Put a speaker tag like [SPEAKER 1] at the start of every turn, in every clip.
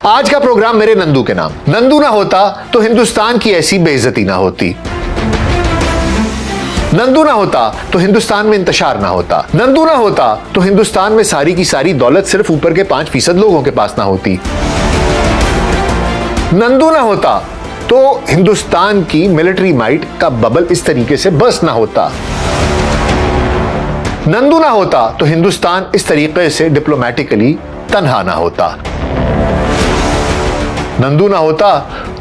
[SPEAKER 1] आज का प्रोग्राम मेरे नंदू के नाम। नंदू ना होता तो हिंदुस्तान की ऐसी बेइज्जती ना होती। नंदू ना होता तो हिंदुस्तान में इंतशार ना होता। नंदू ना होता तो हिंदुस्तान में सारी की सारी दौलत सिर्फ ऊपर के 5% लोगों के पास ना होती। नंदू ना होता तो हिंदुस्तान की मिलिट्री माइट का बबल इस तरीके से बस्ट ना होता। नंदू ना होता तो हिंदुस्तान इस तरीके से डिप्लोमेटिकली तन्हा ना होता। नंदू ना होता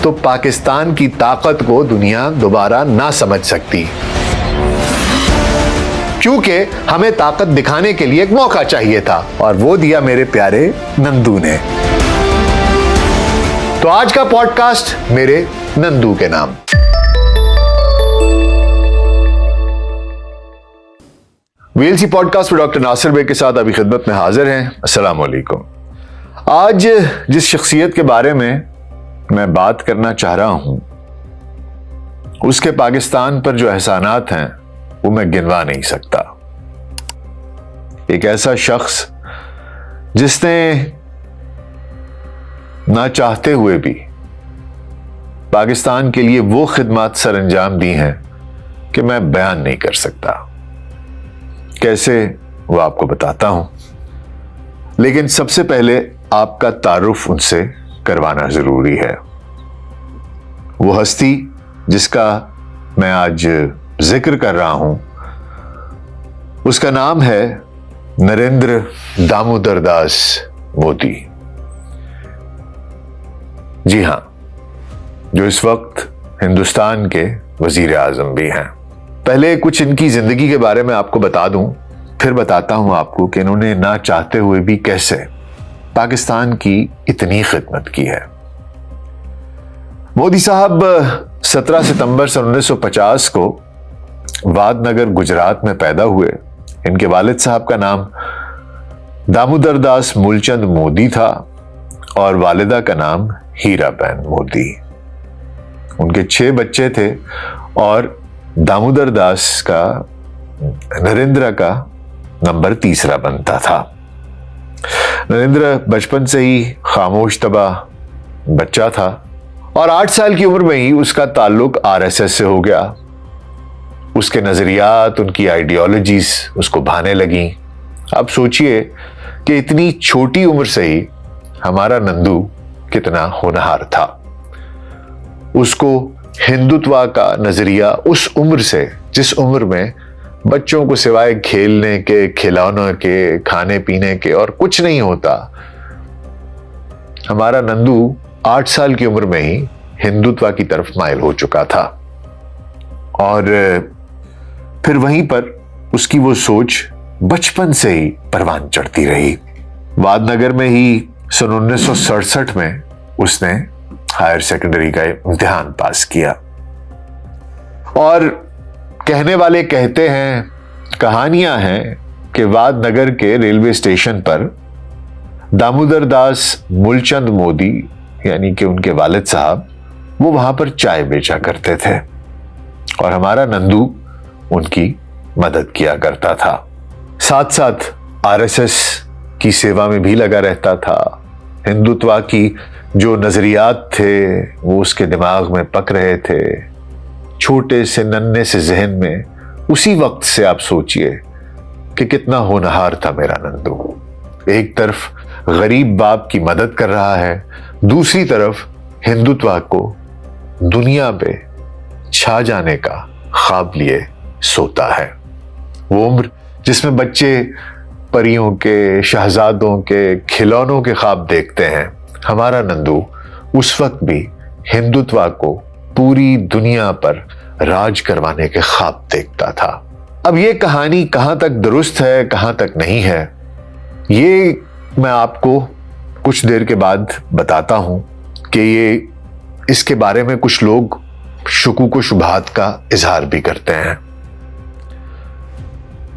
[SPEAKER 1] तो पाकिस्तान की ताकत को दुनिया दोबारा ना समझ सकती, क्योंकि हमें ताकत दिखाने के लिए एक मौका चाहिए था और वो दिया मेरे प्यारे नंदू ने। तो आज का पॉडकास्ट मेरे नंदू के नाम। वीएलसी पॉडकास्ट में डॉक्टर नासिर भाई के साथ अभी खिदमत में हाजिर हैं। अस्सलाम वालेकुम। आज जिस शख्सियत के बारे में मैं बात करना चाह रहा हूं, उसके पाकिस्तान पर जो एहसानात हैं वो मैं गिनवा नहीं सकता। एक ऐसा शख्स जिसने ना चाहते हुए भी पाकिस्तान के लिए वो खिदमत सर अंजाम दी हैं कि मैं बयान नहीं कर सकता। कैसे वो आपको बताता हूं, लेकिन सबसे पहले आपका तारुफ उनसे करवाना जरूरी है। वो हस्ती जिसका मैं आज जिक्र कर रहा हूं, उसका नाम है नरेंद्र दामोदर दास मोदी। जी हां, जो इस वक्त हिंदुस्तान के वजीर आजम भी हैं। पहले कुछ इनकी जिंदगी के बारे में आपको बता दूं, फिर बताता हूं आपको कि इन्होंने ना चाहते हुए भी कैसे पाकिस्तान की इतनी खिदमत की है। मोदी साहब 17 सितंबर सन 1950 को वादनगर गुजरात में पैदा हुए। इनके वालिद साहब का नाम दामोदर दास मूलचंद मोदी था और वालिदा का नाम हीराबेन मोदी। उनके 6 बच्चे थे और दामोदर दास का नरेंद्र का नंबर 3 बनता था। नरेंद्र बचपन से ही खामोश तबा बच्चा था और 8 साल की उम्र में ही उसका ताल्लुक आरएसएस से हो गया। उसके नजरियात, उनकी आइडियोलॉजीज उसको भाने लगी। अब सोचिए कि इतनी छोटी उम्र से ही हमारा नंदू कितना होनहार था। उसको हिंदुत्व का नजरिया उस उम्र से, जिस उम्र में बच्चों को सिवाय खेलने के, खिलौनों के, खाने पीने के और कुछ नहीं होता, हमारा नंदू 8 साल की उम्र में ही हिंदुत्व की तरफ माइल हो चुका था। और फिर वहीं पर उसकी वो सोच बचपन से ही परवान चढ़ती रही। वादनगर में ही सन 1967 में उसने हायर सेकेंडरी का इम्तिहान पास किया। और कहने वाले कहते हैं, कहानियां हैं कि वादनगर के रेलवे स्टेशन पर दामोदर दास मूलचंद मोदी यानी कि उनके वालिद साहब, वो वहां पर चाय बेचा करते थे और हमारा नंदू उनकी मदद किया करता था। साथ साथ आरएसएस की सेवा में भी लगा रहता था। हिंदुत्व की जो नजरियात थे वो उसके दिमाग में पक रहे थे। छोटे से नन्हे से जहन में उसी वक्त से आप सोचिए कि कितना होनहार था मेरा नंदू। एक तरफ गरीब बाप की मदद कर रहा है, दूसरी तरफ हिंदुत्व को दुनिया पे छा जाने का ख्वाब लिए सोता है। वो उम्र जिसमें बच्चे परियों के, शहजादों के, खिलौनों के ख्वाब देखते हैं, हमारा नंदू उस वक्त भी हिंदुत्व को पूरी दुनिया पर राज करवाने के ख्वाब देखता था। अब ये कहानी कहां तक दुरुस्त है, कहां तक नहीं है, ये मैं आपको कुछ देर के बाद बताता हूं कि ये इसके बारे में कुछ लोग शुकूक व शुबहात का इजहार भी करते हैं।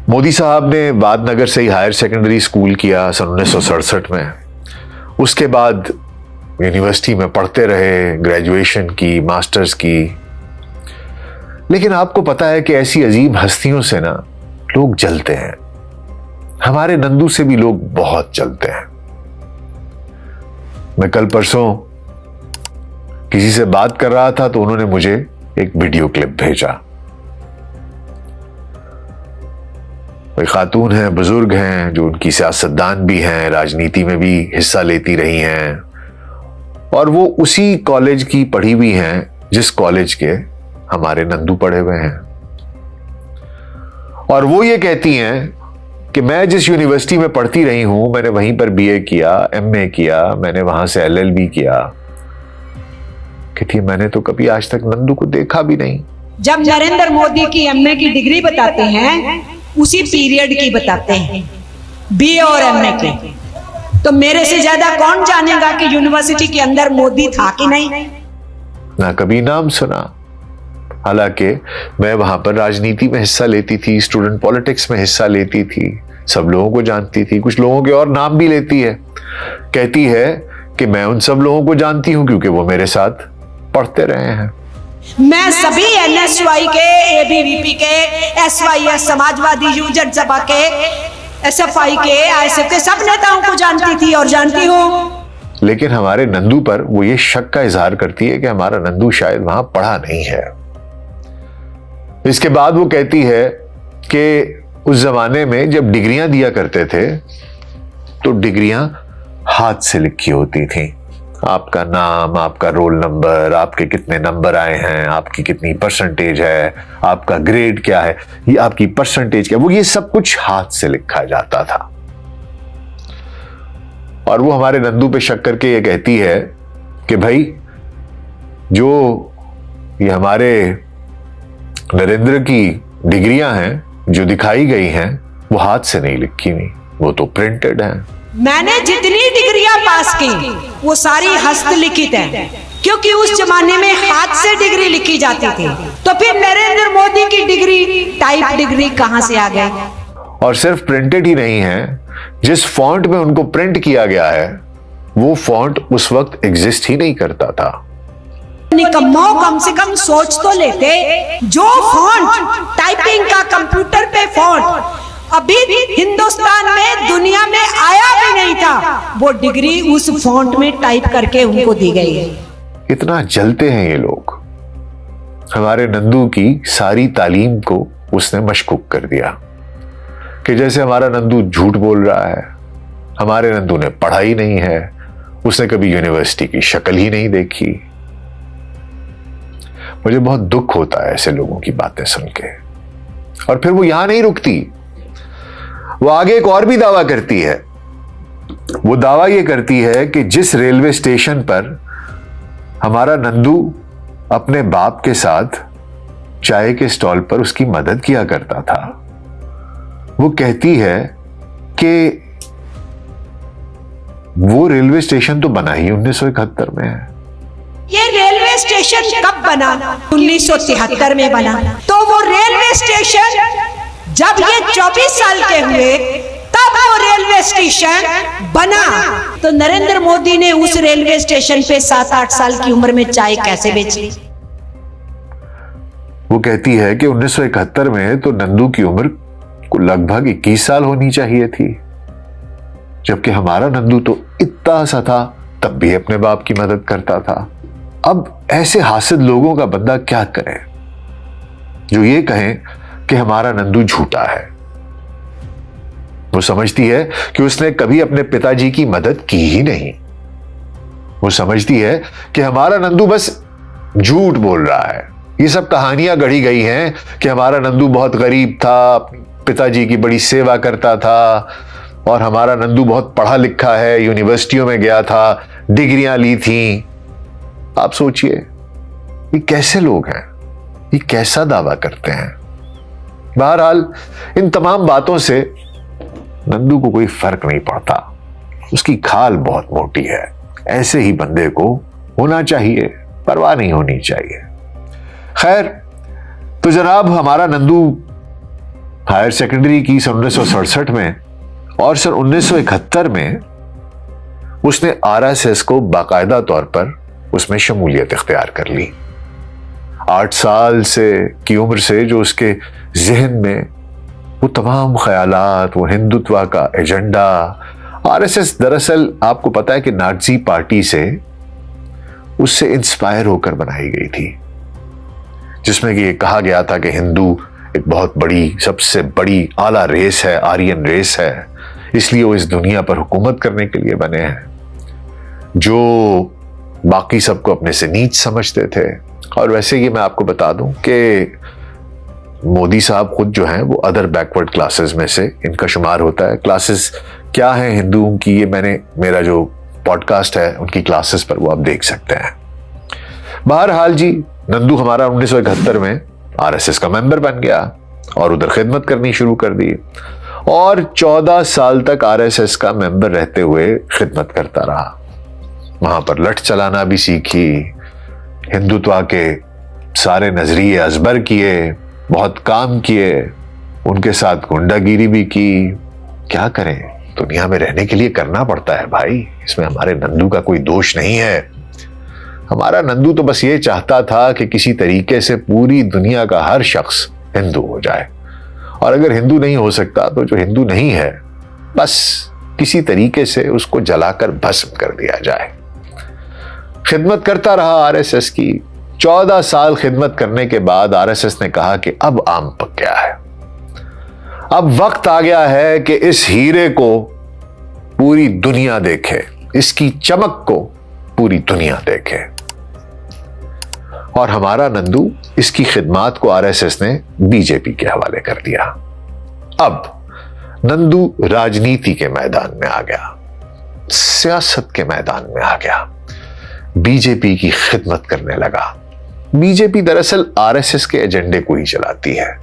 [SPEAKER 1] मोदी साहब ने वादनगर से ही हायर सेकेंडरी स्कूल किया सन 1967 में। उसके बाद यूनिवर्सिटी में पढ़ते रहे, ग्रेजुएशन की, मास्टर्स की। लेकिन आपको पता है कि ऐसी अजीब हस्तियों से ना लोग जलते हैं। हमारे नंदू से भी लोग बहुत जलते हैं। मैं कल परसों किसी से बात कर रहा था तो उन्होंने मुझे एक वीडियो क्लिप भेजा। कोई खातून है, बुजुर्ग हैं, जो उनकी सियासतदान भी हैं, राजनीति में भी हिस्सा लेती रही हैं, और वो उसी कॉलेज की पढ़ी हुई हैं जिस कॉलेज के हमारे नंदू पढ़े हुए हैं। और वो ये कहती हैं कि मैं जिस यूनिवर्सिटी में पढ़ती रही हूं, मैंने वहीं पर बीए किया, एमए किया, मैंने वहां से एलएलबी किया। कहती मैंने तो कभी आज तक नंदू को देखा भी नहीं।
[SPEAKER 2] जब नरेंद्र मोदी की एमए की डिग्री बताते हैं, उसी पीरियड की बताते हैं, बीए और एमए की, तो मेरे से ज्यादा कौन जानेगा कि यूनिवर्सिटी के अंदर मोदी था कि नहीं?
[SPEAKER 1] ना कभी नाम सुना। हालांकि मैं वहां पर राजनीति में हिस्सा लेती थी, स्टूडेंट पॉलिटिक्स में हिस्सा लेती थी, सब लोगों को जानती थी, कुछ लोगों के और नाम भी लेती है। कहती है कि मैं उन सब लोगों को जानती हूं क्योंकि वो मेरे साथ पढ़ते रहे हैं।
[SPEAKER 2] मैं सभी एनएसवाई के, एबीवीपी के, एसवाईएस समाजवादी यूजर सभा के, एसएफआई के, आईएसएफ के सब नेताओं को जानती थी और जानती हूं।
[SPEAKER 1] लेकिन हमारे नंदू पर वो ये शक का इजहार करती है कि हमारा नंदू शायद वहां पढ़ा नहीं है। इसके बाद वो कहती है कि उस जमाने में जब डिग्रियां दिया करते थे तो डिग्रियां हाथ से लिखी होती थी। आपका नाम, आपका रोल नंबर, आपके कितने नंबर आए हैं, आपकी कितनी परसेंटेज है, आपका ग्रेड क्या है, ये आपकी परसेंटेज क्या है, वो ये सब कुछ हाथ से लिखा जाता था। और वो हमारे नंदू पे शक करके ये कहती है कि भाई जो ये हमारे नरेंद्र की डिग्रियां हैं जो दिखाई गई हैं वो हाथ से नहीं लिखी हुई, वो तो प्रिंटेड हैं।
[SPEAKER 2] मैंने जितनी डिग्रियां पास की वो सारी हस्तलिखित हैं, क्योंकि उस जमाने में हाथ से डिग्री लिखी जाती थी। तो फिर नरेंद्र मोदी की डिग्री टाइप डिग्री कहां से आ गई?
[SPEAKER 1] और सिर्फ प्रिंटेड ही नहीं है, जिस फॉन्ट में उनको प्रिंट किया गया है वो फॉन्ट उस वक्त एग्जिस्ट ही नहीं करता था।
[SPEAKER 2] निकम्मो, कम से कम सोच तो लेते। जो फॉन्ट टाइपिंग का कंप्यूटर पे फॉन्ट अभी हिंदुस्तान में, दुनिया में आया भी नहीं था, वो डिग्री उस फॉन्ट में टाइप करके उनको दी गई है।
[SPEAKER 1] इतना जलते हैं ये लोग। हमारे नंदू की सारी तालीम को उसने मशकूक कर दिया कि जैसे हमारा नंदू झूठ बोल रहा है, हमारे नंदू ने पढ़ाई नहीं है, उसने कभी यूनिवर्सिटी की शक्ल ही नहीं देखी। मुझे बहुत दुख होता है ऐसे लोगों की बातें सुन के। और फिर वो यहां नहीं रुकती, वो आगे एक और भी दावा करती है। वो दावा ये करती है कि जिस रेलवे स्टेशन पर हमारा नंदू अपने बाप के साथ चाय के स्टॉल पर उसकी मदद किया करता था, वो कहती है कि वो रेलवे स्टेशन तो बना ही 1971 में है।
[SPEAKER 2] ये रेलवे स्टेशन कब बना? 1973 में बना। तो वो रेलवे स्टेशन जब ये 24 साल के हुए तब वो रेलवे स्टेशन बना। तो नरेंद्र मोदी ने उस रेलवे स्टेशन पे 7-8 साल की उम्र में चाय कैसे बेची?
[SPEAKER 1] वो कहती है कि 1971 में तो नंदू की उम्र को लगभग 21 साल होनी चाहिए थी, जबकि हमारा नंदू तो इतना सा था तब भी अपने बाप की मदद करता था। अब ऐसे हासिद लोगों का बंदा क्या करे जो ये कहें कि हमारा नंदू झूठा है। वो समझती है कि उसने कभी अपने पिताजी की मदद की ही नहीं। वो समझती है कि हमारा नंदू बस झूठ बोल रहा है। ये सब कहानियां गढ़ी गई हैं कि हमारा नंदू बहुत गरीब था, पिताजी की बड़ी सेवा करता था, और हमारा नंदू बहुत पढ़ा लिखा है, यूनिवर्सिटियों में गया था, डिग्रियां ली थी। आप सोचिए ये कैसे लोग हैं, ये कैसा दावा करते हैं। बहरहाल इन तमाम बातों से नंदू को कोई फर्क नहीं पड़ता, उसकी खाल बहुत मोटी है। ऐसे ही बंदे को होना चाहिए, परवाह नहीं होनी चाहिए। खैर, तो जनाब हमारा नंदू हायर सेकेंडरी की सन 1967 में और सन 1971 में उसने आरएसएस को बाकायदा तौर पर उसमें शमूलियत इख्तियार कर ली। 8 साल से की उम्र से जो उसके जहन में वो तमाम ख्यालात, वो हिंदुत्व का एजेंडा आरएसएस दरअसल आपको पता है कि नाज़ी पार्टी से उससे इंस्पायर होकर बनाई गई थी, जिसमें कि ये कहा गया था कि हिंदू एक बहुत बड़ी, सबसे बड़ी आला रेस है, आर्यन रेस है, इसलिए वो इस दुनिया पर हुकूमत करने के लिए बने हैं, जो बाकी सबको अपने से नीच समझते थे। और वैसे ही मैं आपको बता दूं कि मोदी साहब खुद जो हैं वो अदर बैकवर्ड क्लासेस में से इनका शुमार होता है। क्लासेस क्या है हिंदुओं की, ये मैंने मेरा जो पॉडकास्ट है उनकी क्लासेस पर वो आप देख सकते हैं। बहरहाल जी, नंदू हमारा 1971 में आरएसएस का मेंबर बन गया और उधर खिदमत करनी शुरू कर दी और 14 साल तक आरएसएस का मेंबर रहते हुए खिदमत करता रहा। वहां पर लठ चलाना भी सीखी, हिंदुत्व के सारे नजरिए अजबर किए, बहुत काम किए, उनके साथ गुंडागिरी भी की। क्या करें, दुनिया में रहने के लिए करना पड़ता है भाई, इसमें हमारे नंदू का कोई दोष नहीं है। हमारा नंदू तो बस ये चाहता था कि किसी तरीके से पूरी दुनिया का हर शख्स हिंदू हो जाए, और अगर हिंदू नहीं हो सकता तो जो हिंदू नहीं है बस किसी तरीके से उसको जलाकर भस्म कर दिया जाए। खिदमत करता रहा आरएसएस की। 14 साल खिदमत करने के बाद आरएसएस ने कहा कि अब आम पक गया है, अब वक्त आ गया है कि इस हीरे को पूरी दुनिया देखे, इसकी चमक को पूरी दुनिया देखे। और हमारा नंदू इसकी खिदमत को आरएसएस ने बीजेपी के हवाले कर दिया। अब नंदू राजनीति के मैदान में आ गया, सियासत के मैदान में आ गया, बीजेपी की खिदमत करने लगा। बीजेपी दरअसल आरएसएस के एजेंडे को ही चलाती है।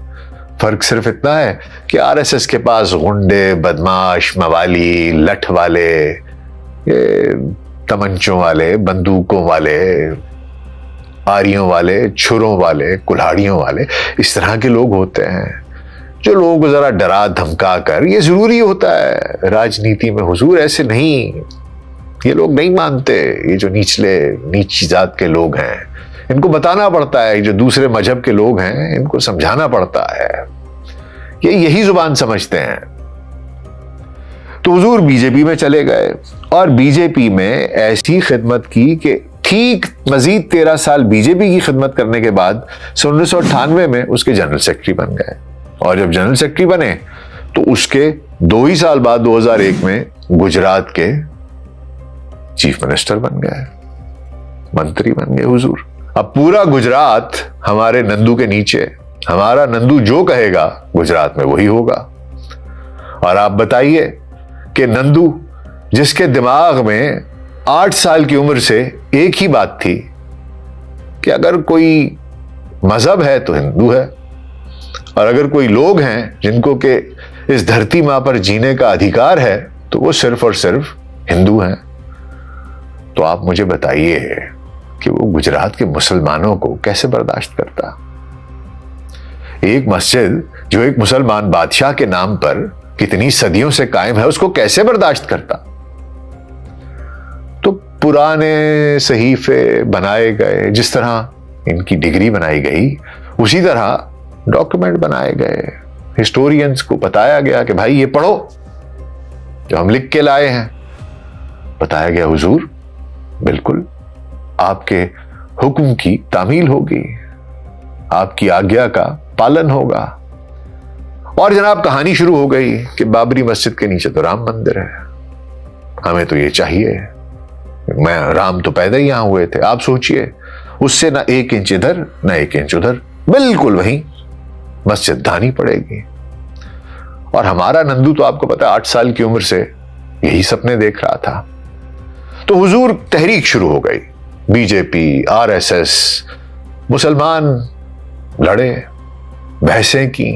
[SPEAKER 1] फर्क सिर्फ इतना है कि आरएसएस के पास गुंडे, बदमाश, मवाली, लठ वाले, तमंचों वाले, बंदूकों वाले, आरियों वाले, छुरों वाले, कुल्हाड़ियों वाले, इस तरह के लोग होते हैं जो लोगों को जरा डरा धमका कर, ये जरूरी होता है राजनीति में हुजूर, ऐसे नहीं, ये लोग नहीं मानते। ये जो नीची जात के लोग हैं इनको बताना पड़ता है, जो दूसरे मजहब के लोग हैं इनको समझाना पड़ता है, ये यही जुबान समझते हैं। तो हुजूर बीजेपी में चले गए और बीजेपी में ऐसी खिदमत की कि ठीक मजीद 13 साल बीजेपी की खिदमत करने के बाद 1998 में उसके जनरल सेक्रेटरी बन गए। और जब जनरल सेक्रेटरी बने तो उसके 2 ही साल बाद 2001 में गुजरात के चीफ मिनिस्टर बन गए, मंत्री बन गए हुजूर। अब पूरा गुजरात हमारे नंदू के नीचे, हमारा नंदू जो कहेगा गुजरात में वही होगा। और आप बताइए कि नंदू, जिसके दिमाग में 8 साल की उम्र से एक ही बात थी कि अगर कोई मजहब है तो हिंदू है, और अगर कोई लोग हैं जिनको के इस धरती मां पर जीने का अधिकार है तो वो सिर्फ और सिर्फ हिंदू हैं। तो आप मुझे बताइए कि वो गुजरात के मुसलमानों को कैसे बर्दाश्त करता। एक मस्जिद जो एक मुसलमान बादशाह के नाम पर कितनी सदियों से कायम है, उसको कैसे बर्दाश्त करता। तो पुराने सहीफे बनाए गए, जिस तरह इनकी डिग्री बनाई गई उसी तरह डॉक्यूमेंट बनाए गए। हिस्टोरियंस को बताया गया कि भाई ये पढ़ो जो हम लिख के लाए हैं। बताया गया हुजूर बिल्कुल आपके हुक्म की तामील होगी, आपकी आज्ञा का पालन होगा। और जनाब कहानी शुरू हो गई कि बाबरी मस्जिद के नीचे तो राम मंदिर है, हमें तो ये चाहिए। मैं राम तो पैदा ही यहां हुए थे, आप सोचिए उससे ना 1 इंच इधर ना 1 इंच उधर, बिल्कुल वहीं मस्जिद ढानी पड़ेगी। और हमारा नंदू तो आपको पता है 8 साल की उम्र से यही सपने देख रहा था। तो हुजूर तहरीक शुरू हो गई, बीजेपी, आरएसएस, मुसलमान लड़े, बहसें की,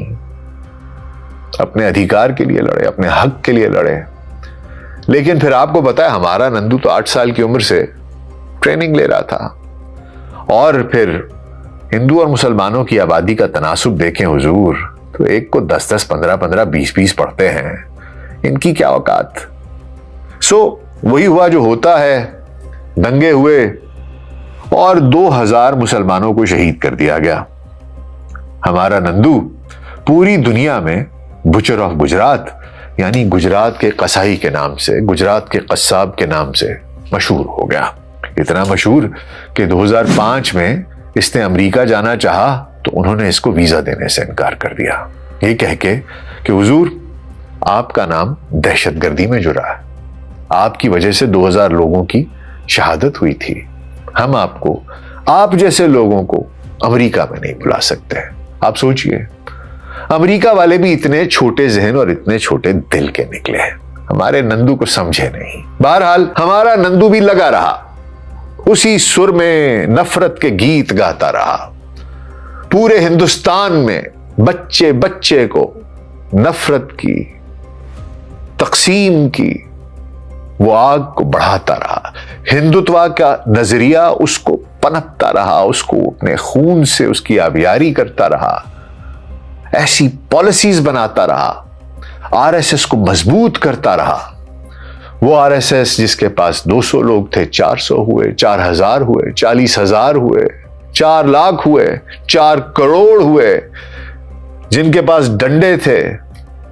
[SPEAKER 1] अपने अधिकार के लिए लड़े, अपने हक के लिए लड़े। लेकिन फिर आपको पता है हमारा नंदू तो 8 साल की उम्र से ट्रेनिंग ले रहा था। और फिर हिंदू और मुसलमानों की आबादी का तनासुब देखें हुजूर, तो एक को 10-10, 15-15, 20-20 पढ़ते हैं, इनकी क्या औकात। वही हुआ जो होता है, दंगे हुए और 2000 मुसलमानों को शहीद कर दिया गया। हमारा नंदू पूरी दुनिया में बुचर ऑफ गुजरात यानी गुजरात के कसाई के नाम से, गुजरात के कस्साब के नाम से मशहूर हो गया। इतना मशहूर कि 2005 में इसने अमेरिका जाना चाहा तो उन्होंने इसको वीजा देने से इनकार कर दिया, ये कह के कि हुजूर आपका नाम दहशतगर्दी में जुड़ा है, आपकी वजह से 2000 लोगों की शहादत हुई थी, हम आपको, आप जैसे लोगों को अमेरिका में नहीं बुला सकते। आप सोचिए, अमेरिका वाले भी इतने छोटे जहन और इतने छोटे दिल के निकले हैं, हमारे नंदू को समझे नहीं। बहरहाल हमारा नंदू भी लगा रहा, उसी सुर में नफरत के गीत गाता रहा। पूरे हिंदुस्तान में बच्चे बच्चे को नफरत की, तकसीम की वो आग को बढ़ाता रहा। हिंदुत्व का नजरिया उसको पनपता रहा, उसको अपने खून से उसकी आबियारी करता रहा, ऐसी पॉलिसीज बनाता रहा, आरएसएस को मजबूत करता रहा। वो आरएसएस जिसके पास 200 लोग थे 400 हुए, 4000 हुए, 40,000 हुए, 4 लाख हुए, 4 करोड़ हुए। जिनके पास डंडे थे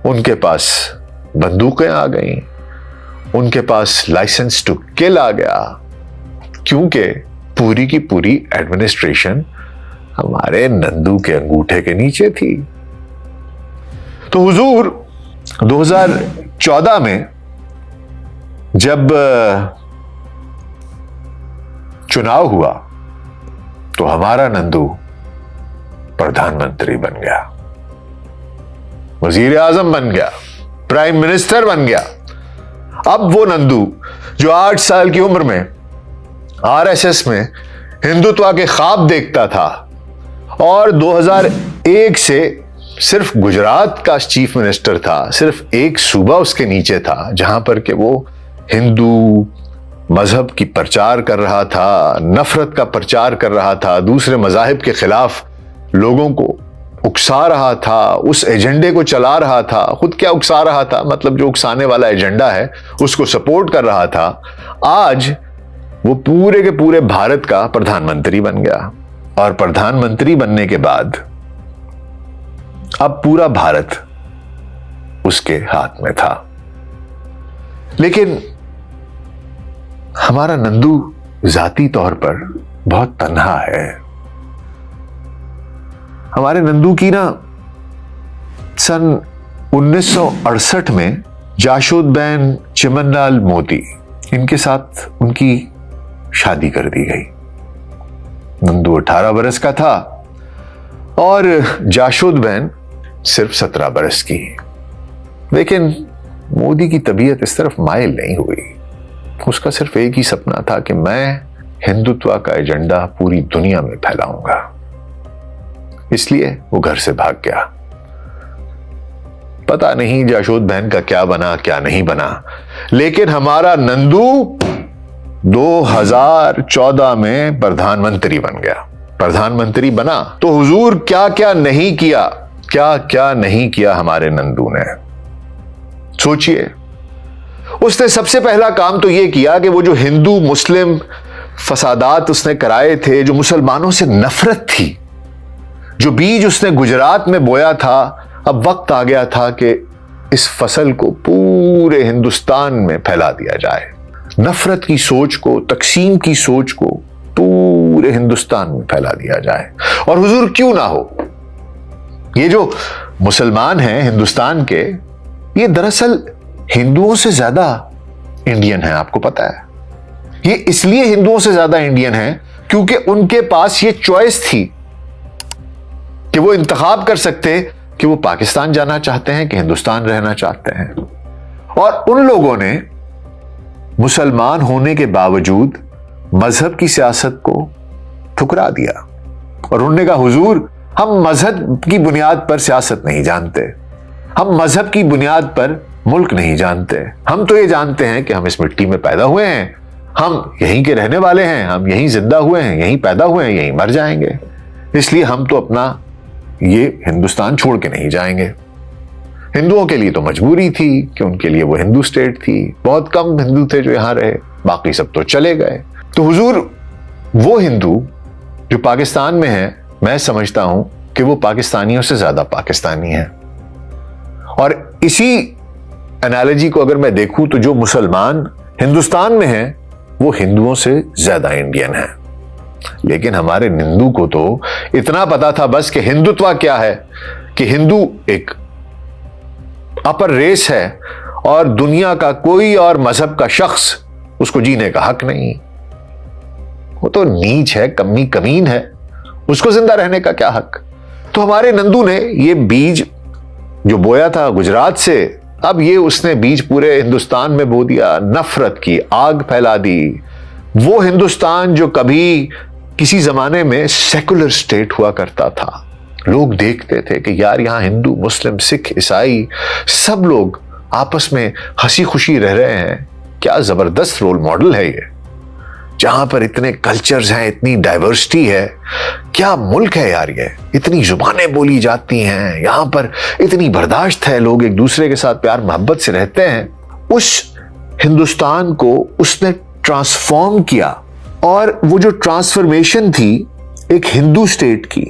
[SPEAKER 1] उनके पास बंदूकें आ गईं, उनके पास लाइसेंस टू किल आ गया, क्योंकि पूरी की पूरी एडमिनिस्ट्रेशन हमारे नंदू के अंगूठे के नीचे थी। तो हुजूर 2014 में जब चुनाव हुआ तो हमारा नंदू प्रधानमंत्री बन गया, वजीर आजम बन गया, प्राइम मिनिस्टर बन गया। अब वो नंदू जो 8 साल की उम्र में आरएसएस में हिंदुत्व के ख्वाब देखता था और 2001 से सिर्फ गुजरात का चीफ मिनिस्टर था, सिर्फ एक सूबा उसके नीचे था जहां पर कि वो हिंदू मजहब की प्रचार कर रहा था, नफरत का प्रचार कर रहा था, दूसरे मजाहिब के खिलाफ लोगों को उकसा रहा था, उस एजेंडे को चला रहा था। खुद क्या उकसा रहा था, मतलब जो उकसाने वाला एजेंडा है उसको सपोर्ट कर रहा था। आज वो पूरे के पूरे भारत का प्रधानमंत्री बन गया और प्रधानमंत्री बनने के बाद अब पूरा भारत उसके हाथ में था। लेकिन हमारा नंदू जाती तौर पर बहुत तन्हा है। हमारे नंदू की ना सन 1968 में जाशोदबेन चिमनलाल मोदी इनके साथ उनकी शादी कर दी गई। नंदू 18 बरस का था और जाशोदबेन सिर्फ 17 बरस की। लेकिन मोदी की तबीयत इस तरफ माइल नहीं हुई। उसका सिर्फ एक ही सपना था कि मैं हिंदुत्व का एजेंडा पूरी दुनिया में फैलाऊंगा। इसलिए वो घर से भाग गया। पता नहीं जाशोदबेन का क्या बना क्या नहीं बना, लेकिन हमारा नंदू 2014 में प्रधानमंत्री बन गया। प्रधानमंत्री बना तो हुजूर क्या क्या नहीं किया, क्या क्या नहीं किया हमारे नंदू ने। सोचिए, उसने सबसे पहला काम तो यह किया कि वो जो हिंदू मुस्लिम फसादात उसने कराए थे, जो मुसलमानों से नफरत थी, जो बीज उसने गुजरात में बोया था, अब वक्त आ गया था कि इस फसल को पूरे हिंदुस्तान में फैला दिया जाए। नफरत की सोच को, तकसीम की सोच को पूरे हिंदुस्तान में फैला दिया जाए। और हुजूर क्यों ना हो, ये जो मुसलमान हैं हिंदुस्तान के, ये दरअसल हिंदुओं से ज्यादा इंडियन है। आपको पता है, ये इसलिए हिंदुओं से ज्यादा इंडियन है क्योंकि उनके पास ये चॉइस थी कि वो इंतखाब कर सकते कि वो पाकिस्तान जाना चाहते हैं कि हिंदुस्तान रहना चाहते हैं। और उन लोगों ने मुसलमान होने के बावजूद मजहब की सियासत को ठुकरा दिया और उन्होंने कहा, हुजूर हम मजहब की बुनियाद पर सियासत नहीं जानते, हम मजहब की बुनियाद पर मुल्क नहीं जानते। हम तो ये जानते हैं कि हम इस मिट्टी में पैदा हुए हैं, हम यहीं के रहने वाले हैं, हम यहीं जिंदा हुए हैं, यहीं पैदा हुए हैं, यहीं मर जाएंगे, इसलिए हम तो अपना ये हिंदुस्तान छोड़ के नहीं जाएंगे। हिंदुओं के लिए तो मजबूरी थी कि उनके लिए वो हिंदू स्टेट थी। बहुत कम हिंदू थे जो यहां रहे, बाकी सब तो चले गए। तो हुजूर वो हिंदू जो पाकिस्तान में है, मैं समझता हूं कि वो पाकिस्तानियों से ज्यादा पाकिस्तानी है। और इसी एनालॉजी को अगर मैं देखूं तो जो मुसलमान हिंदुस्तान में हैं वो हिंदुओं से ज्यादा इंडियन हैं। लेकिन हमारे हिंदू को तो इतना पता था बस कि हिंदुत्व क्या है, कि हिंदू एक अपर रेस है और दुनिया का कोई और मजहब का शख्स उसको जीने का हक नहीं। वो तो नीच है, कमी कमीन है, उसको जिंदा रहने का क्या हक। तो हमारे नंदू ने ये बीज जो बोया था गुजरात से, अब ये उसने बीज पूरे हिंदुस्तान में बो दिया, नफरत की आग फैला दी। वो हिंदुस्तान जो कभी किसी जमाने में सेकुलर स्टेट हुआ करता था, लोग देखते थे कि यार यहां हिंदू मुस्लिम सिख ईसाई सब लोग आपस में हंसी खुशी रह रहे हैं, क्या जबरदस्त रोल मॉडल है ये। जहां पर इतने कल्चर्स हैं, इतनी डाइवर्सिटी है, क्या मुल्क है यार ये, इतनी जुबानें बोली जाती हैं, यहां पर इतनी बर्दाश्त है, लोग एक दूसरे के साथ प्यार मोहब्बत से रहते हैं। उस हिंदुस्तान को उसने ट्रांसफॉर्म किया और वो जो ट्रांसफॉर्मेशन थी एक हिंदू स्टेट की,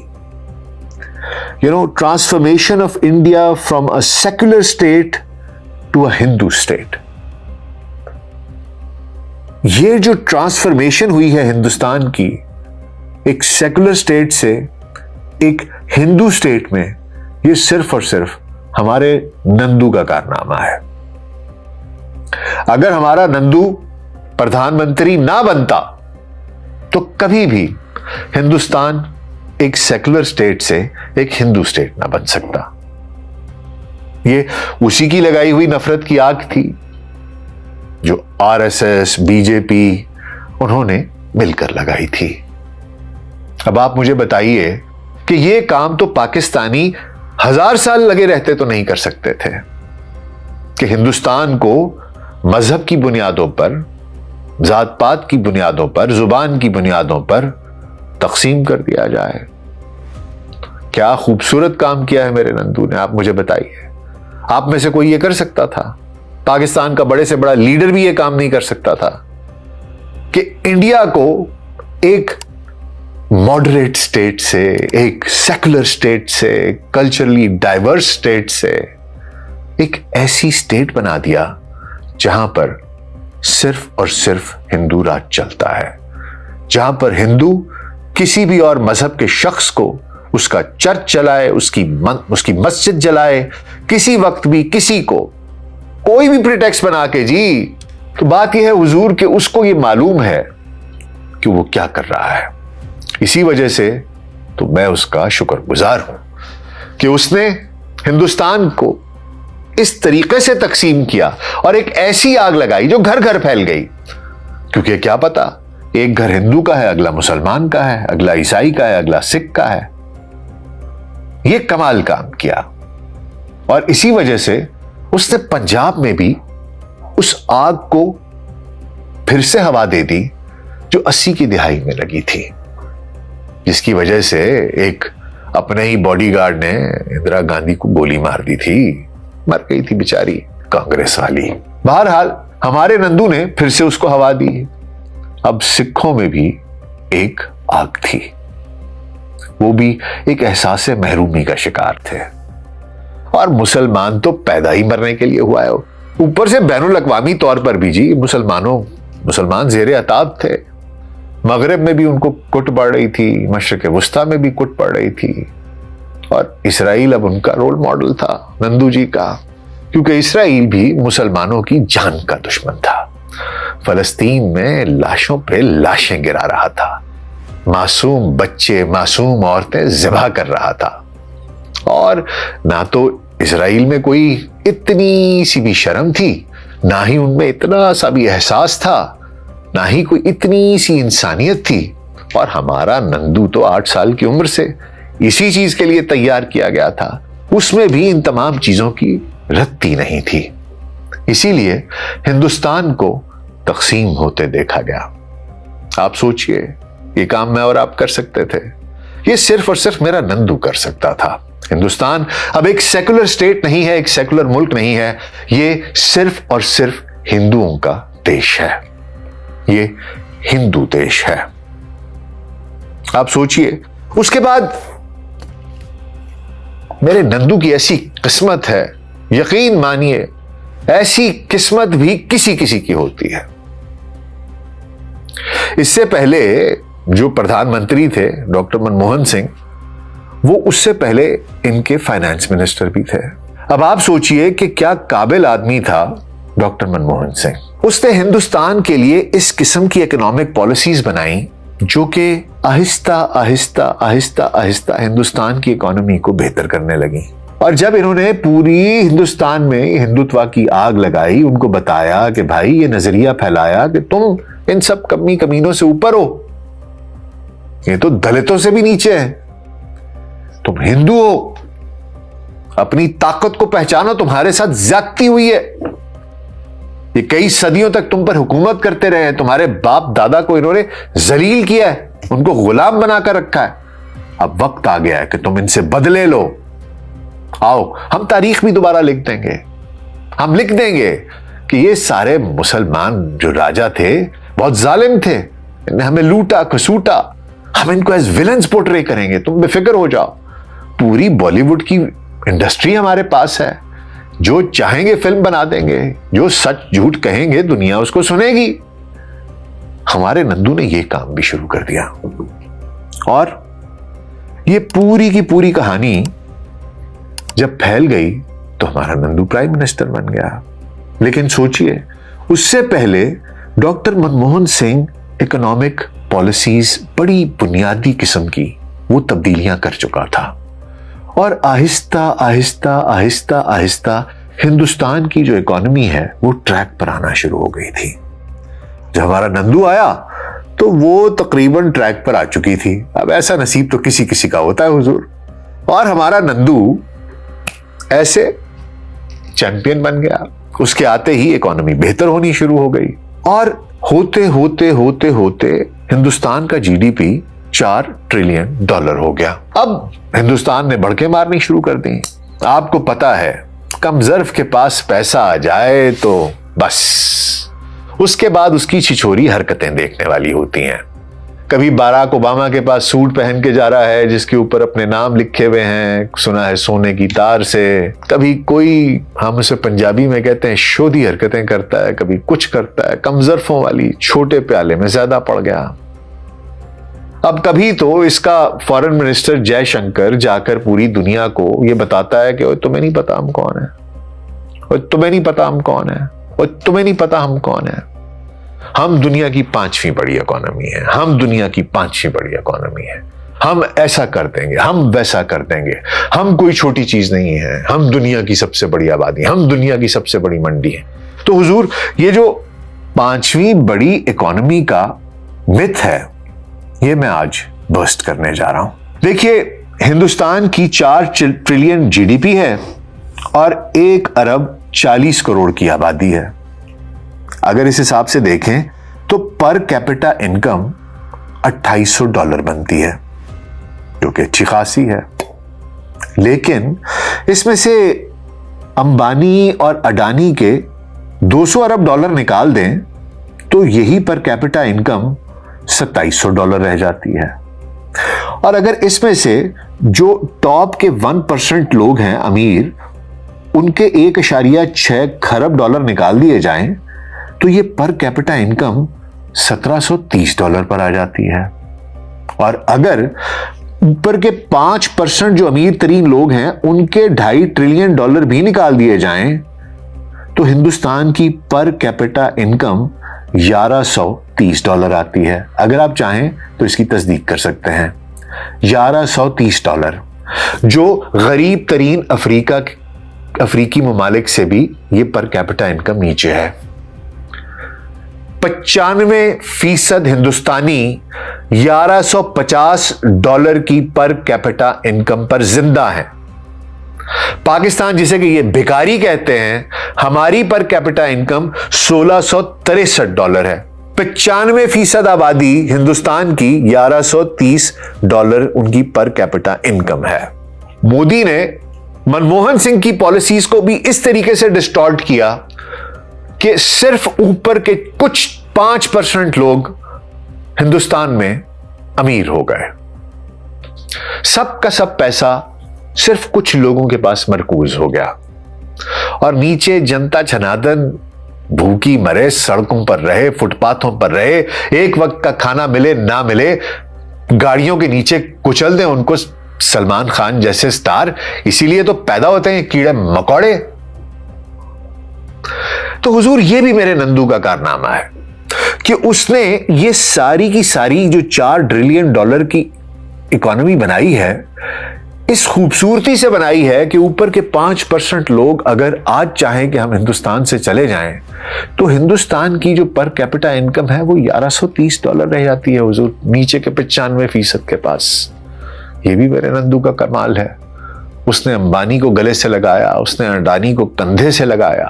[SPEAKER 1] transformation of India from a secular state to a Hindu state. ये जो ट्रांसफॉर्मेशन हुई है हिंदुस्तान की एक सेक्युलर स्टेट से एक हिंदू स्टेट में, ये सिर्फ और सिर्फ हमारे नंदू का कारनामा है। अगर हमारा नंदू प्रधानमंत्री ना बनता तो कभी भी हिंदुस्तान एक सेक्युलर स्टेट से एक हिंदू स्टेट ना बन सकता। ये उसी की लगाई हुई नफरत की आग थी जो आरएसएस बीजेपी उन्होंने मिलकर लगाई थी। अब आप मुझे बताइए कि ये काम तो पाकिस्तानी 1000 साल लगे रहते तो नहीं कर सकते थे कि हिंदुस्तान को मजहब की बुनियादों पर, जात पात की बुनियादों पर, जुबान की बुनियादों पर तकसीम कर दिया जाए। क्या खूबसूरत काम किया है मेरे नंदू ने, आप मुझे बताइए। आप में से कोई ये कर सकता था? पाकिस्तान का बड़े से बड़ा लीडर भी ये काम नहीं कर सकता था कि इंडिया को एक मॉडरेट स्टेट से, एक सेकुलर स्टेट से, कल्चरली डाइवर्स स्टेट से एक ऐसी स्टेट बना दिया जहां पर सिर्फ और सिर्फ हिंदू राज चलता है, जहां पर हिंदू किसी भी और मजहब के शख्स को उसका चर्च चलाए, उसकी मस्जिद जलाए, किसी वक्त भी किसी को कोई भी प्रिटेक्स्ट बना के जी। तो बात यह है हुजूर कि उसको ये मालूम है कि वो क्या कर रहा है। इसी वजह से तो मैं उसका शुक्रगुजार हूं कि उसने हिंदुस्तान को इस तरीके से तकसीम किया और एक ऐसी आग लगाई जो घर घर फैल गई। क्योंकि क्या पता, एक घर हिंदू का है, अगला मुसलमान का है, अगला ईसाई का है, अगला सिख का है। यह कमाल काम किया और इसी वजह से उसने पंजाब में भी उस आग को फिर से हवा दे दी जो 80 की दिहाई में लगी थी, जिसकी वजह से एक अपने ही बॉडीगार्ड ने इंदिरा गांधी को गोली मार दी थी, मर गई थी बेचारी कांग्रेस वाली। बहरहाल हमारे नंदू ने फिर से उसको हवा दी। अब सिखों में भी एक आग थी, वो भी एक एहसास महरूमी का शिकार थे। और मुसलमान तो पैदा ही मरने के लिए हुआ है, ऊपर से बैनुल अक़वामी तौर पर भी जी मुसलमान ज़ेरे अताब थे। मगरब में भी उनको कुट पड़ रही थी, मशरिक़ वुस्ता में भी कुट पड़ रही थी। और इसराइल अब उनका रोल मॉडल था नंदू जी का, क्योंकि इसराइल भी मुसलमानों की जान का दुश्मन था। फलस्तीन में लाशों पे लाशें गिरा रहा था, मासूम बच्चे मासूम औरतें ज़िबा कर रहा था। और ना तो इसराइल में कोई इतनी सी भी शर्म थी, ना ही उनमें इतना सा भी एहसास था, ना ही कोई इतनी सी इंसानियत थी। और हमारा नंदू तो 8 साल की उम्र से इसी चीज के लिए तैयार किया गया था, उसमें भी इन तमाम चीजों की रत्ती नहीं थी। इसीलिए हिंदुस्तान को तकसीम होते देखा गया। आप सोचिए, ये काम मैं और आप कर सकते थे, ये सिर्फ और सिर्फ मेरा नंदू कर सकता था। हिंदुस्तान अब एक सेकुलर स्टेट नहीं है, एक सेकुलर मुल्क नहीं है, ये सिर्फ और सिर्फ हिंदुओं का देश है, ये हिंदू देश है। आप सोचिए, उसके बाद मेरे नंदू की ऐसी किस्मत है, यकीन मानिए ऐसी किस्मत भी किसी किसी की होती है। इससे पहले जो प्रधानमंत्री थे डॉक्टर मनमोहन सिंह, वो उससे पहले इनके फाइनेंस मिनिस्टर भी थे। अब आप सोचिए कि क्या काबिल आदमी था डॉक्टर मनमोहन सिंह। उसने हिंदुस्तान के लिए इस किस्म की इकोनॉमिक पॉलिसीज बनाई जो कि आहिस्ता आहिस्ता आहिस्ता आहिस्ता हिंदुस्तान की इकोनॉमी को बेहतर करने लगी। और जब इन्होंने पूरी हिंदुस्तान में हिंदुत्व की आग लगाई, उनको बताया कि भाई ये नजरिया फैलाया कि तुम इन सब कमी कमीनों से ऊपर हो, ये तो दलितों से भी नीचे है, तुम हिंदू हो, अपनी ताकत को पहचानो, तुम्हारे साथ ज्यादती हुई है, ये कई सदियों तक तुम पर हुकूमत करते रहे, तुम्हारे बाप दादा को इन्होंने जलील किया है, उनको गुलाम बनाकर रखा है। अब वक्त आ गया है कि तुम इनसे बदले लो। आओ हम तारीख भी दोबारा लिख देंगे, हम लिख देंगे कि ये सारे मुसलमान जो राजा थे बहुत जालिम थे, इन्हें हमें लूटा खसूटा, हम इनको एज विलन्स पोर्ट्रे करेंगे, तुम बेफिक्र हो जाओ। पूरी बॉलीवुड की इंडस्ट्री हमारे पास है, जो चाहेंगे फिल्म बना देंगे, जो सच झूठ कहेंगे दुनिया उसको सुनेगी। हमारे नंदू ने यह काम भी शुरू कर दिया और ये पूरी की पूरी कहानी जब फैल गई तो हमारा नंदू प्राइम मिनिस्टर बन गया। लेकिन सोचिए, उससे पहले doctor Manmohan Singh economic policies बड़ी बुनियादी किस्म की वो तब्दीलियां कर चुका था और आहिस्ता आहिस्ता आहिस्ता आहिस्ता हिंदुस्तान की जो इकोनॉमी है वो ट्रैक पर आना शुरू हो गई थी। जब हमारा नंदू आया तो वो तकरीबन ट्रैक पर आ चुकी थी। अब ऐसा नसीब तो किसी किसी का होता है हुजूर, और हमारा नंदू ऐसे चैंपियन बन गया। उसके आते ही इकोनॉमी बेहतर होनी शुरू हो गई और होते होते होते होते हिंदुस्तान का जीडीपी $4 ट्रिलियन हो गया। अब हिंदुस्तान ने बढ़के मारनी शुरू कर दी। आपको पता है, कमजर्फ के पास पैसा आ जाए तो बस उसके बाद उसकी छिछोरी हरकतें देखने वाली होती हैं। कभी बाराक ओबामा के पास सूट पहन के जा रहा है जिसके ऊपर अपने नाम लिखे हुए हैं, सुना है सोने की तार से। कभी कोई, हम उसे पंजाबी में कहते हैं, शोधी हरकतें करता है, कभी कुछ करता है, कमजर्फों वाली, छोटे प्याले में ज्यादा पड़ गया। अब कभी तो इसका फॉरेन मिनिस्टर जयशंकर जाकर पूरी दुनिया को यह बताता है कि तुम्हें नहीं पता हम कौन है, तुम्हें नहीं पता हम कौन है, तुम्हें नहीं पता हम कौन है। हम दुनिया की 5वीं बड़ी इकोनॉमी है, हम दुनिया की 5वीं बड़ी इकोनॉमी है, हम ऐसा कर देंगे, हम वैसा कर देंगे, हम कोई छोटी चीज नहीं है, हम दुनिया की सबसे बड़ी आबादी, हम दुनिया की सबसे बड़ी मंडी है। तो हुजूर, ये जो 5वीं बड़ी इकोनॉमी का मिथ है, ये मैं आज बस्ट करने जा रहा हूं। देखिए, हिंदुस्तान की 4 ट्रिलियन जीडीपी है और 1 अरब 40 करोड़ की आबादी है। अगर इस हिसाब से देखें तो पर कैपिटा इनकम $2800 बनती है, जो कि अच्छी खासी है। लेकिन इसमें से अंबानी और अडानी के $200 अरब निकाल दें तो यही पर कैपिटा इनकम $2700 रह जाती है। और अगर इसमें से जो टॉप के 1% लोग हैं अमीर, उनके $1.6 खरब निकाल दिए जाएं तो ये पर कैपिटा इनकम $1730 पर आ जाती है। और अगर ऊपर के 5% जो अमीर तरीन लोग हैं उनके $2.5 ट्रिलियन भी निकाल दिए जाएं तो हिंदुस्तान की पर कैपिटा इनकम $1130 आती है। अगर आप चाहें तो इसकी तस्दीक कर सकते हैं, $1130, जो गरीब तरीन अफ्रीकी ममालिक से भी ये पर कैपिटा इनकम नीचे है। 95% हिंदुस्तानी $1150 की पर कैपिटा इनकम पर जिंदा है। पाकिस्तान, जिसे कि ये भिखारी कहते हैं, हमारी पर कैपिटा इनकम $1663 है। 95% आबादी हिंदुस्तान की $1130 उनकी पर कैपिटा इनकम है। मोदी ने मनमोहन सिंह की पॉलिसीज को भी इस तरीके से डिस्टॉर्ट किया कि सिर्फ ऊपर के कुछ 5% लोग हिंदुस्तान में अमीर हो गए। सब का सब पैसा सिर्फ कुछ लोगों के पास मरकूज हो गया। और नीचे जनता जनार्दन भूखी मरे, सड़कों पर रहे, फुटपाथों पर रहे, एक वक्त का खाना मिले ना मिले, गाड़ियों के नीचे कुचल दें उनको सलमान खान जैसे स्टार। इसीलिए तो पैदा होते हैं कीड़े मकोड़े। तो हुजूर, ये भी मेरे नंदू का कारनामा है कि उसने ये सारी की सारी जो $4 ट्रिलियन की इकोनॉमी बनाई है, इस खूबसूरती से बनाई है कि ऊपर के 5% लोग अगर आज चाहें कि हम हिंदुस्तान से चले जाएं, तो हिंदुस्तान की जो पर कैपिटा इनकम है वो $1130 रह जाती है हुजूर, नीचे के 95% के पास। ये भी मेरे नंदू का कमाल है। उसने अंबानी को गले से लगाया, उसने अडानी को कंधे से लगाया,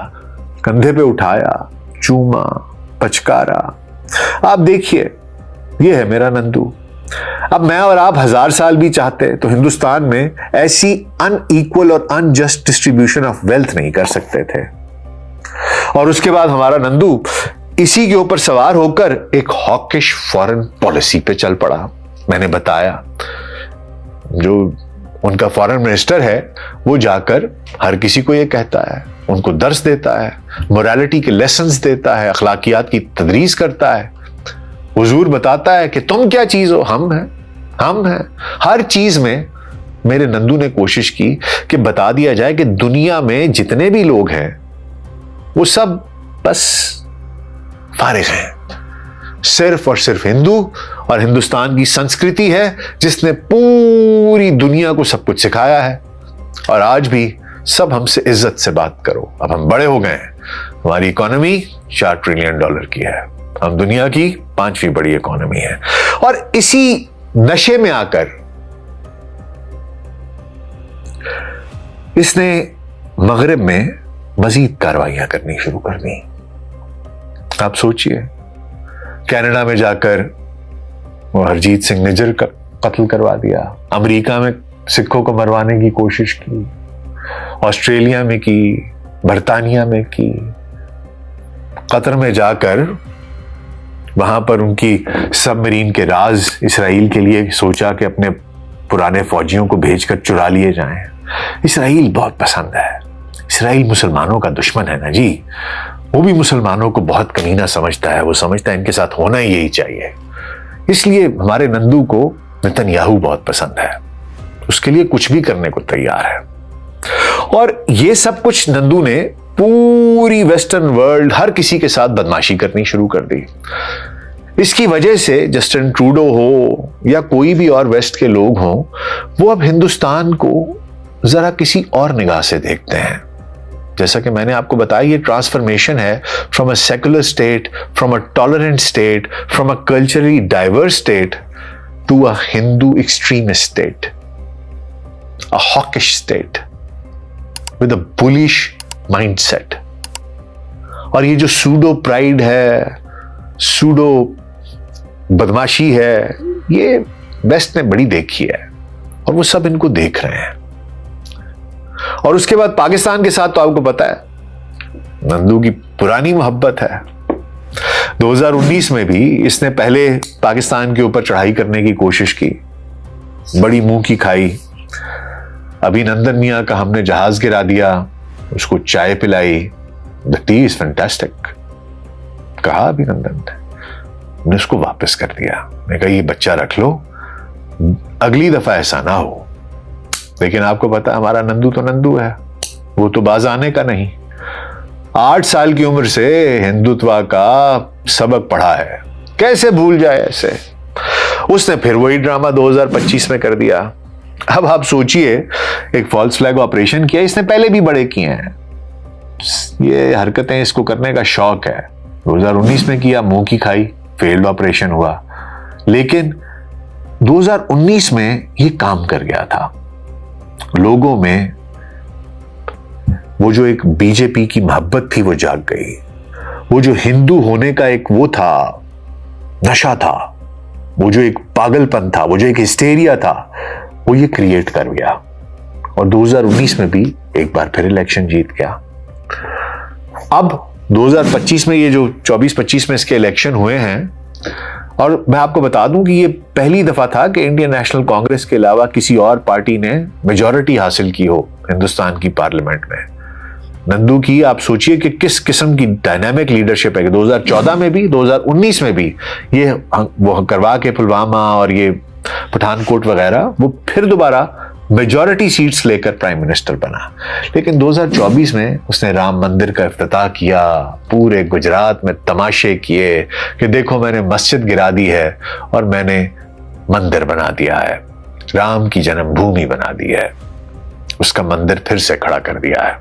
[SPEAKER 1] कंधे पे उठाया, चूमा, पचकारा। आप देखिए, ये है मेरा नंदू। अब मैं और आप 1000 साल भी चाहते तो हिंदुस्तान में ऐसी अनइक्वल और अनजस्ट डिस्ट्रीब्यूशन ऑफ वेल्थ नहीं कर सकते थे। और उसके बाद हमारा नंदू इसी के ऊपर सवार होकर एक हॉकिश फॉरेन पॉलिसी पे चल पड़ा। मैंने बताया, जो उनका फॉरेन मिनिस्टर है वो जाकर हर किसी को ये कहता है, उनको दर्स देता है, मोरालिटी के लेसन्स देता है, अखलाकियात की तदरीस करता है। हुजूर बताता है कि तुम क्या चीज हो, हम हैं, हम हैं। हर चीज में मेरे नंदू ने कोशिश की कि बता दिया जाए कि दुनिया में जितने भी लोग हैं वो सब बस फारिग हैं। सिर्फ और सिर्फ हिंदू और हिंदुस्तान की संस्कृति है जिसने पूरी दुनिया को सब कुछ सिखाया है। और आज भी सब हमसे इज्जत से बात करो। अब हम बड़े हो गए हैं, हमारी इकोनॉमी $4 ट्रिलियन की है, हम दुनिया की 5वीं बड़ी इकोनॉमी है। और इसी नशे में आकर इसने मगरिब में मजीद कार्रवाइयां करनी शुरू कर दी। आप सोचिए, कनाडा में जाकर वो हरजीत सिंह निज्जर का कत्ल करवा दिया, अमेरिका में सिखों को मरवाने की कोशिश की, ऑस्ट्रेलिया में की, बर्तानिया में की, कतर में जाकर वहां पर उनकी सबमरीन के राज इसराइल के लिए सोचा कि अपने पुराने फौजियों को भेजकर चुरा लिए जाएं। इसराइल बहुत पसंद है, इसराइल मुसलमानों का दुश्मन है ना जी। वो भी मुसलमानों को बहुत कमीना समझता है, वो समझता है इनके साथ होना ही यही चाहिए। इसलिए हमारे नंदू को नेतन्याहू बहुत पसंद है, उसके लिए कुछ भी करने को तैयार है। और ये सब कुछ नंदू ने पूरी वेस्टर्न वर्ल्ड, हर किसी के साथ बदमाशी करनी शुरू कर दी। इसकी वजह से जस्टिन ट्रूडो हो या कोई भी और वेस्ट के लोग हों, वो अब हिंदुस्तान को जरा किसी और निगाह से देखते हैं। जैसा कि मैंने आपको बताया, ये ट्रांसफॉर्मेशन है from a secular state, from a tolerant state, from a culturally diverse state to a Hindu extremist state, a hawkish state with a bullish mindset. और ये जो सूडो प्राइड है, सूडो बदमाशी है, ये वेस्ट ने बड़ी देखी है और वो सब इनको देख रहे हैं। और उसके बाद पाकिस्तान के साथ तो आपको पता है नंदू की पुरानी मोहब्बत है। 2019 में भी इसने पहले पाकिस्तान के ऊपर चढ़ाई करने की कोशिश की, बड़ी मुंह की खाई। अभिनंदन मियां का हमने जहाज गिरा दिया, उसको चाय पिलाई, द टी इज फैंटास्टिक कहा अभिनंदन ने उसको वापस कर दिया। मैं कहा ये बच्चा रख लो, अगली दफा ऐसा ना हो। लेकिन आपको पता है हमारा नंदू तो नंदू है, वो तो बाज आने का नहीं। 8 साल की उम्र से हिंदुत्व का सबक पढ़ा है, कैसे भूल जाए ऐसे। उसने फिर वही ड्रामा 2025 में कर दिया। अब आप सोचिए, एक फॉल्स फ्लैग ऑपरेशन किया, इसने पहले भी बड़े किए हैं। ये हरकतें इसको करने का शौक है। 2019 में किया, मुंह की खाई, फेल्ड ऑपरेशन हुआ। लेकिन 2019 में ये काम कर गया था। लोगों में वो जो एक बीजेपी की मोहब्बत थी वो जाग गई। वो जो हिंदू होने का एक वो था, नशा था, वो जो एक पागलपन था, वो जो एक हिस्टेरिया था, वो ये क्रिएट कर गया। और 2019 में भी एक बार फिर इलेक्शन जीत गया। अब 2025 में ये जो 24-25 में इसके इलेक्शन हुए हैं, और मैं आपको बता दूं कि ये पहली दफा था कि इंडियन नेशनल कांग्रेस के अलावा किसी और पार्टी ने मेजॉरिटी हासिल की हो हिंदुस्तान की पार्लियामेंट में। नंदू की आप सोचिए कि किस किस्म की डायनामिक लीडरशिप है कि 2014 में भी 2019 में भी ये वो करवा के पुलवामा और ये पठानकोट वगैरह वो फिर दोबारा मेजॉरिटी सीट्स लेकर प्राइम मिनिस्टर बना। लेकिन 2024 में उसने राम मंदिर का इफ्तिताह किया, पूरे गुजरात में तमाशे किए कि देखो मैंने मस्जिद गिरा दी है और मैंने मंदिर बना दिया है, राम की जन्मभूमि बना दी है, उसका मंदिर फिर से खड़ा कर दिया है।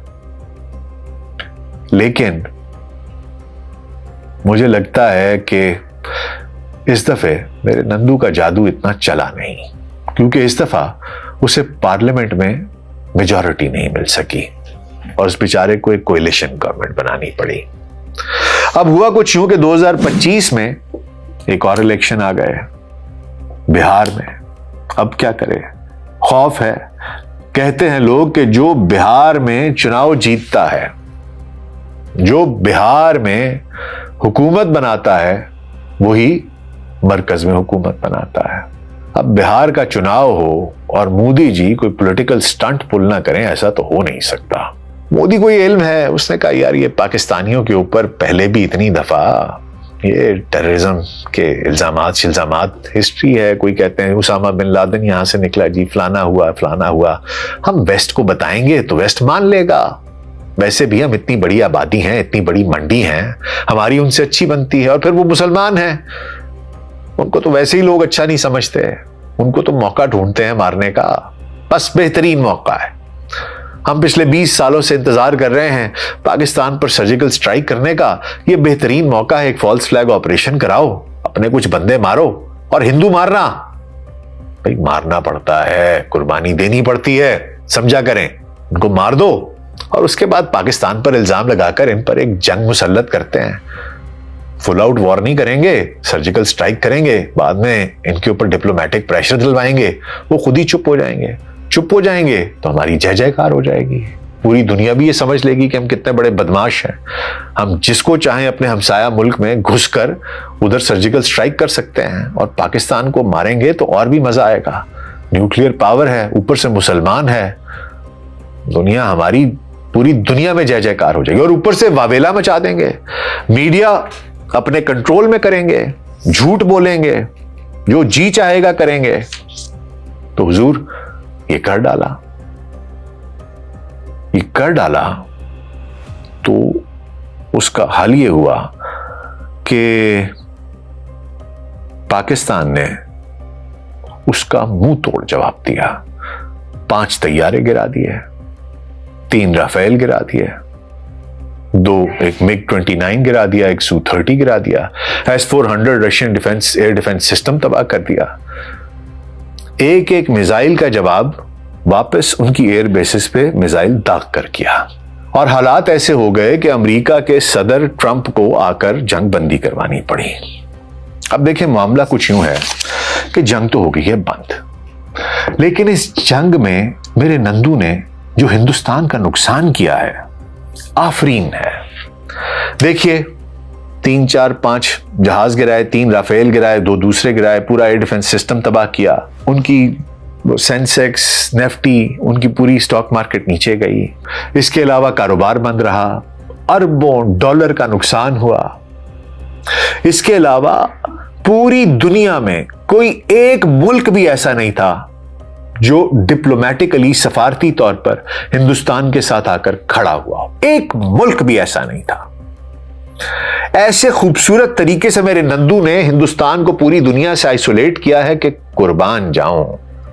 [SPEAKER 1] लेकिन मुझे लगता है कि इस दफे मेरे नंदू का जादू इतना चला नहीं, क्योंकि इस दफा उसे पार्लियामेंट में मेजॉरिटी नहीं मिल सकी और उस बेचारे को एक कोएलिशन गवर्नमेंट बनानी पड़ी। अब हुआ कुछ यूं कि 2025 में एक और इलेक्शन आ गए बिहार में। अब क्या करे, खौफ है। कहते हैं लोग कि जो बिहार में चुनाव जीतता है, जो बिहार में हुकूमत बनाता है, वही मरकज में हुकूमत बनाता है। अब बिहार का चुनाव हो और मोदी जी कोई पॉलिटिकल स्टंट पुल ना करें, ऐसा तो हो नहीं सकता। मोदी को ये इल्म है, उसने कहा यार ये पाकिस्तानियों के ऊपर पहले भी इतनी दफा ये टेररिज्म के इल्जामात हिस्ट्री है। कोई कहते हैं उसामा बिन लादेन यहां से निकला जी, फलाना हुआ। हम वेस्ट को बताएंगे तो वेस्ट मान लेगा। वैसे भी हम इतनी बड़ी आबादी हैं, इतनी बड़ी मंडी हैं, हमारी उनसे अच्छी बनती है। और फिर वो मुसलमान हैं, उनको तो वैसे ही लोग अच्छा नहीं समझते, उनको तो मौका ढूंढते हैं मारने का। बस बेहतरीन मौका है। हम पिछले 20 सालों से इंतजार कर रहे हैं पाकिस्तान पर सर्जिकल स्ट्राइक करने का। ये बेहतरीन मौका है, एक फॉल्स फ्लैग ऑपरेशन कराओ, अपने कुछ बंदे मारो। और हिंदू मारना, भाई मारना पड़ता है, कुर्बानी देनी पड़ती है, समझा करें। उनको मार दो और उसके बाद पाकिस्तान पर इल्जाम लगाकर इन पर एक जंग मुसल्लत करते हैं। फुल आउट वॉर नहीं करेंगे, सर्जिकल स्ट्राइक करेंगे, बाद में इनके ऊपर डिप्लोमेटिक प्रेशर दिलवाएंगे, वो खुद ही चुप हो जाएंगे तो हमारी जय जयकार हो जाएगी। पूरी दुनिया भी ये समझ लेगी कि हम कितने बड़े बदमाश हैं। हम जिसको चाहें अपने हमसाया मुल्क में घुसकर उधर सर्जिकल स्ट्राइक कर सकते हैं और पाकिस्तान को मारेंगे तो और भी मजा आएगा। न्यूक्लियर पावर है, ऊपर से मुसलमान है, दुनिया हमारी पूरी दुनिया में जय जयकार हो जाएगी। और ऊपर से वावेला मचा देंगे, मीडिया अपने कंट्रोल में करेंगे, झूठ बोलेंगे, जो जी चाहेगा करेंगे। तो हुजूर ये कर डाला तो उसका हाल ये हुआ कि पाकिस्तान ने उसका मुंह तोड़ जवाब दिया। 5 तैयारे गिरा दिए, 3 राफेल गिरा दिए, 2 एक मिग 29 गिरा दिया, एक Su-30 गिरा दिया, S-400 Russian air defence system तबाह कर दिया। एक मिसाइल का जवाब वापस उनकी एयर बेसिस पे मिसाइल दाग कर किया। और हालात ऐसे हो गए कि अमेरिका के सदर ट्रंप को आकर जंग बंदी करवानी पड़ी। अब देखें, मामला कुछ यूं है कि जंग तो हो गई है बंद, लेकिन इस जंग में मेरे नंदू ने जो हिंदुस्तान का नुकसान किया है आफरीन है। देखिए 3, 4, 5 जहाज गिराए, 3 राफेल गिराए, 2 दूसरे गिराए, पूरा एयर डिफेंस सिस्टम तबाह किया। उनकी सेंसेक्स, नेफ्टी, उनकी पूरी स्टॉक मार्केट नीचे गई। इसके अलावा कारोबार बंद रहा, अरबों डॉलर का नुकसान हुआ। इसके अलावा पूरी दुनिया में कोई एक मुल्क भी ऐसा नहीं था जो डिप्लोमेटिकली सफारती तौर पर हिंदुस्तान के साथ आकर खड़ा हुआ। एक मुल्क भी ऐसा नहीं था। ऐसे खूबसूरत तरीके से मेरे नंदू ने हिंदुस्तान को पूरी दुनिया से आइसोलेट किया है कि कुर्बान जाऊं।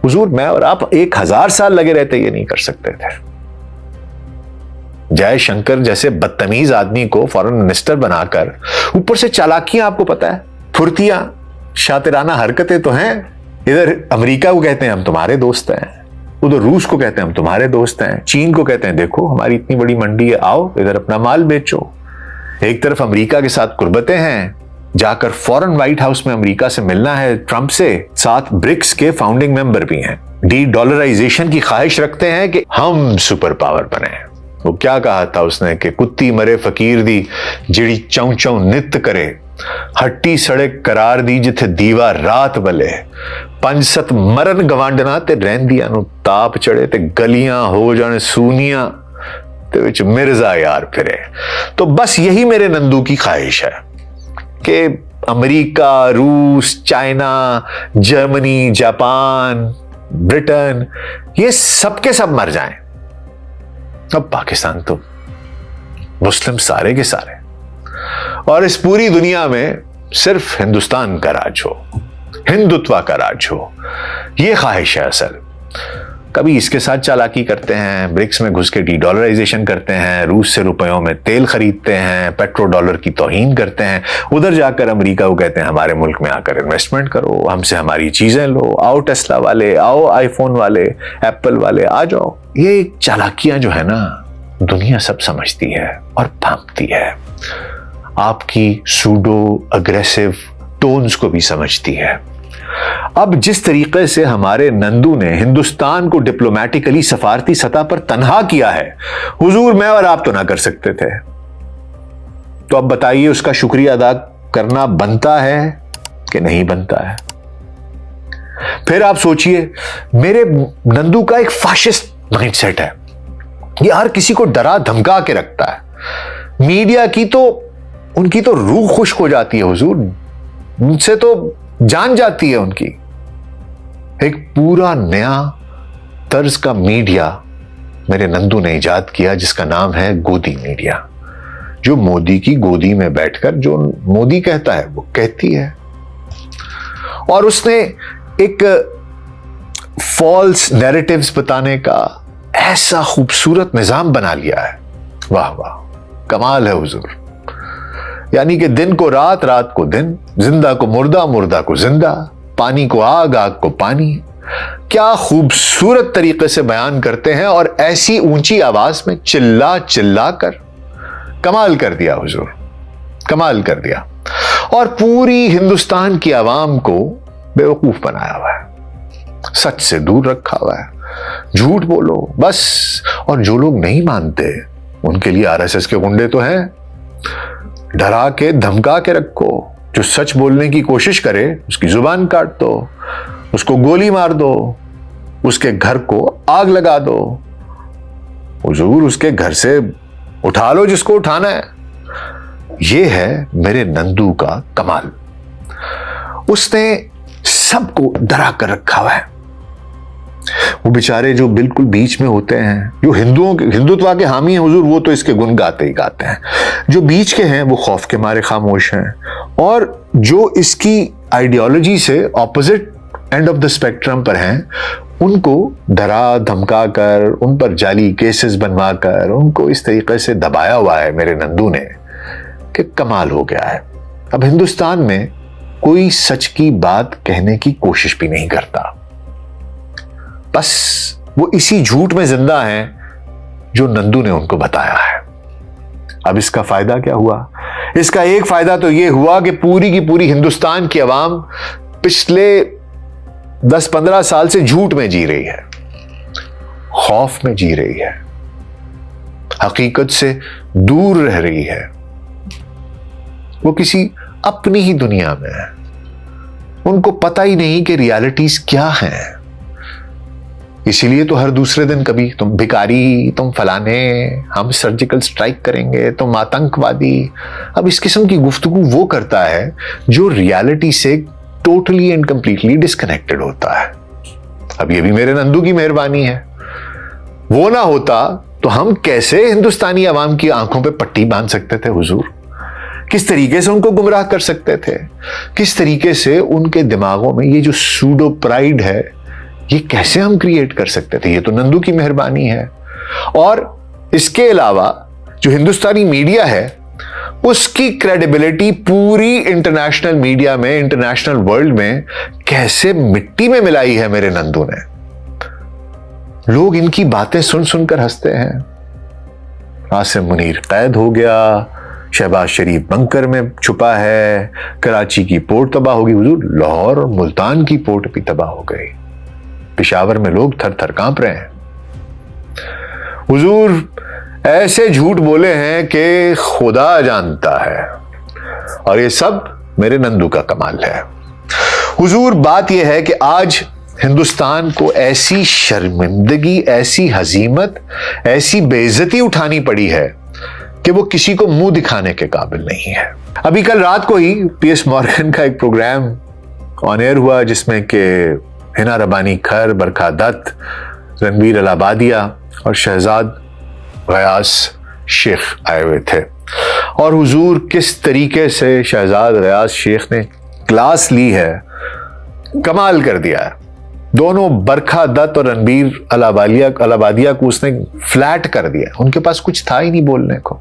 [SPEAKER 1] हुजूर मैं और आप 1000 साल लगे रहते ये नहीं कर सकते थे। जयशंकर जैसे बदतमीज आदमी को फॉरेन मिनिस्टर बनाकर, ऊपर से चालाकियां, आपको पता है, फुर्तियां, शातिराना हरकतें तो हैं। इधर अमेरिका को कहते हैं हम तुम्हारे दोस्त हैं, उधर रूस को कहते हैं हम तुम्हारे दोस्त हैं, चीन को कहते हैं देखो हमारी इतनी बड़ी मंडी है, आओ इधर अपना माल बेचो। एक तरफ अमेरिका के साथ कुर्बतें हैं, जाकर फॉरेन व्हाइट हाउस में अमेरिका से मिलना है ट्रंप से, साथ ब्रिक्स के फाउंडिंग मेंबर भी हैं, डी-डॉलराइजेशन की ख्वाहिश रखते हैं कि हम सुपर पावर बने। वो क्या कहा था उसने कि कुत्ती मरे फकीर दी जिड़ी चौं चौं नित करे, हट्टी सड़क करार दी जिथे दीवा रात बले, 5-7 मरन गवांडना ते रहंदियां नु ताप चढ़े ते गलियां हो जाने सूनियां ते विच मिर्जा यार फिरे। तो बस यही मेरे नंदू की ख्वाहिश है कि अमेरिका, रूस, चाइना, जर्मनी, जापान, ब्रिटेन, ये सब के सब मर जाएं। अब पाकिस्तान तो मुस्लिम सारे के सारे, और इस पूरी दुनिया में सिर्फ हिंदुस्तान का राज हो, हिंदुत्व का राज हो, ये ख्वाहिश है असल। कभी इसके साथ चालाकी करते हैं, ब्रिक्स में घुस के डॉलराइजेशन करते हैं, रूस से रुपयों में तेल खरीदते हैं, पेट्रो डॉलर की तौहीन करते हैं, उधर जाकर अमेरिका को कहते हैं हमारे मुल्क में आकर इन्वेस्टमेंट करो, हमसे हमारी चीजें लो, आओ टेस्ला वाले, आओ आईफोन वाले, एप्पल वाले आ जाओ। ये चालाकियां जो है ना, दुनिया सब समझती है और भांपती है, आपकी सूडो अग्रेसिव टोन्स को भी समझती है। अब जिस तरीके से हमारे नंदू ने हिंदुस्तान को डिप्लोमेटिकली सफारती सतह पर तन्हा किया है, हुजूर मैं और आप तो ना कर सकते थे। तो अब बताइए उसका शुक्रिया अदा करना बनता है कि नहीं बनता है? फिर आप सोचिए, मेरे नंदू का एक फाशिस्ट माइंडसेट है, ये हर किसी को डरा धमका के रखता है। मीडिया की तो उनकी तो रूह खुश्क हो जाती है हुजूर, उनसे तो जान जाती है उनकी। एक पूरा नया तर्ज का मीडिया मेरे नंदू ने इजाद किया जिसका नाम है गोदी मीडिया, जो मोदी की गोदी में बैठकर जो मोदी कहता है वो कहती है। और उसने एक फॉल्स नैरेटिव्स बताने का ऐसा खूबसूरत निजाम बना लिया है, वाह वाह, कमाल है हुजूर। यानी कि दिन को रात, रात को दिन, जिंदा को मुर्दा, मुर्दा को जिंदा, पानी को आग, आग को पानी, क्या खूबसूरत तरीके से बयान करते हैं और ऐसी ऊंची आवाज में चिल्ला चिल्ला कर कमाल कर दिया हुजूर, कमाल कर दिया। और पूरी हिंदुस्तान की आवाम को बेवकूफ बनाया हुआ है, सच से दूर रखा हुआ है, झूठ बोलो बस। और जो लोग नहीं मानते उनके लिए आरएसएस के गुंडे तो हैं, डरा के धमका के रखो, जो सच बोलने की कोशिश करे उसकी जुबान काट दो, उसको गोली मार दो, उसके घर को आग लगा दो, हुजूर उसके घर से उठा लो जिसको उठाना है। यह है मेरे नंदू का कमाल, उसने सबको डरा कर रखा हुआ है। वो बेचारे जो बिल्कुल बीच में होते हैं, जो हिंदुत्व के हामी हैं हुजूर, वो तो इसके गुण गाते ही गाते हैं। जो बीच के हैं वो खौफ के मारे खामोश हैं, और जो इसकी आइडियोलॉजी से opposite end of the spectrum पर हैं, उनको डरा धमका कर, उन पर जाली केसेस बनवा कर, उनको इस तरीके से दबाया हुआ है मेरे नंदू ने कि कमाल हो गया है। अब हिंदुस्तान में कोई सच की बात कहने की कोशिश भी नहीं करता, बस वो इसी झूठ में जिंदा हैं जो नंदू ने उनको बताया है। अब इसका फायदा क्या हुआ? इसका एक फायदा तो यह हुआ कि पूरी की पूरी हिंदुस्तान की आवाम पिछले 10-15 साल से झूठ में जी रही है, खौफ में जी रही है, हकीकत से दूर रह रही है, वो किसी अपनी ही दुनिया में है। उनको पता ही नहीं कि रियलिटीज क्या हैं। इसीलिए तो हर दूसरे दिन कभी तुम भिखारी, तुम फलाने, हम सर्जिकल स्ट्राइक करेंगे, तुम आतंकवादी। अब इस किस्म की गुफ्तगू वो करता है जो रियलिटी से टोटली एंड कंप्लीटली डिस्कनेक्टेड होता है। अब ये भी मेरे नंदू की मेहरबानी है, वो ना होता तो हम कैसे हिंदुस्तानी आवाम की आंखों पे पट्टी बांध सकते थे हुजूर? किस तरीके से उनको गुमराह कर सकते थे? किस तरीके से उनके दिमागों में ये जो सूडो प्राइड है, ये कैसे हम क्रिएट कर सकते थे? ये तो नंदू की मेहरबानी है। और इसके अलावा जो हिंदुस्तानी मीडिया है, उसकी क्रेडिबिलिटी पूरी इंटरनेशनल मीडिया में, इंटरनेशनल वर्ल्ड में कैसे मिट्टी में मिलाई है मेरे नंदू ने। लोग इनकी बातें सुन सुनकर हंसते हैं। आसिम मुनीर कैद हो गया, शहबाज शरीफ बंकर में छुपा है, कराची की पोर्ट तबाह होगी हुजूर, लाहौर और मुल्तान की पोर्ट भी तबाह हो गई, पेशावर में लोग थर थर कांप रहे हैं। हुजूर ऐसे झूठ बोले हैं कि खुदा जानता है, और ये सब मेरे नंदू का कमाल है। हुजूर बात यह है कि आज हिंदुस्तान को ऐसी शर्मिंदगी, ऐसी हजीमत, ऐसी बेइज्जती उठानी पड़ी है कि वो किसी को मुंह दिखाने के काबिल नहीं है। अभी कल रात को ही पीएस मॉर्गन का एक प्रोग्राम ऑन एयर हुआ जिसमें कि हिना रबानी खर, बरखा दत्त, रणबीर अलाबादिया और शहजाद गयास शेख आए हुए थे। और हुजूर किस तरीके से शहजाद गयास शेख ने क्लास ली है, कमाल कर दिया है। दोनों बरखा दत्त और रणबीर अलाबादिया को उसने फ्लैट कर दिया। उनके पास कुछ था ही नहीं बोलने को,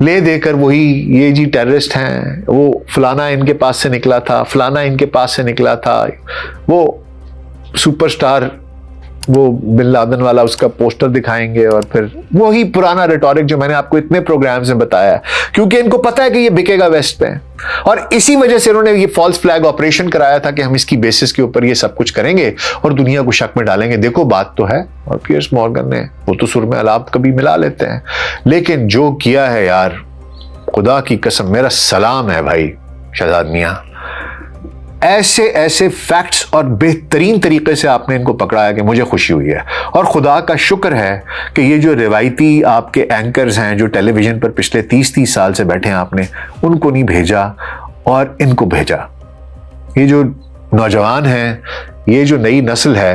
[SPEAKER 1] ले देकर वही ये जी टेररिस्ट हैं, वो फलाना इनके पास से निकला था, फलाना इनके पास से निकला था, वो सुपरस्टार वो बिन लादेन वाला उसका पोस्टर दिखाएंगे और फिर वही पुराना रिटोरिक जो मैंने आपको इतने प्रोग्राम्स में बताया, क्योंकि इनको पता है कि ये बिकेगा वेस्ट पे। और इसी वजह से उन्होंने ये फॉल्स फ्लैग ऑपरेशन कराया था कि हम इसकी बेसिस के ऊपर ये सब कुछ करेंगे और दुनिया को शक में डालेंगे। देखो बात तो है। और पियर्स मॉर्गन ने वो तो सुर में अलाप कभी मिला लेते हैं, लेकिन जो किया है यार, खुदा की कसम, मेरा सलाम है भाई शहजाद मियां। ऐसे ऐसे फैक्ट्स और बेहतरीन तरीके से आपने इनको पकड़ा है कि मुझे खुशी हुई है। और खुदा का शुक्र है कि ये जो रिवायती आपके एंकर्स हैं जो टेलीविजन पर पिछले 30-30 साल से बैठे हैं, आपने उनको नहीं भेजा और इनको भेजा। ये जो नौजवान हैं, ये जो नई नस्ल है,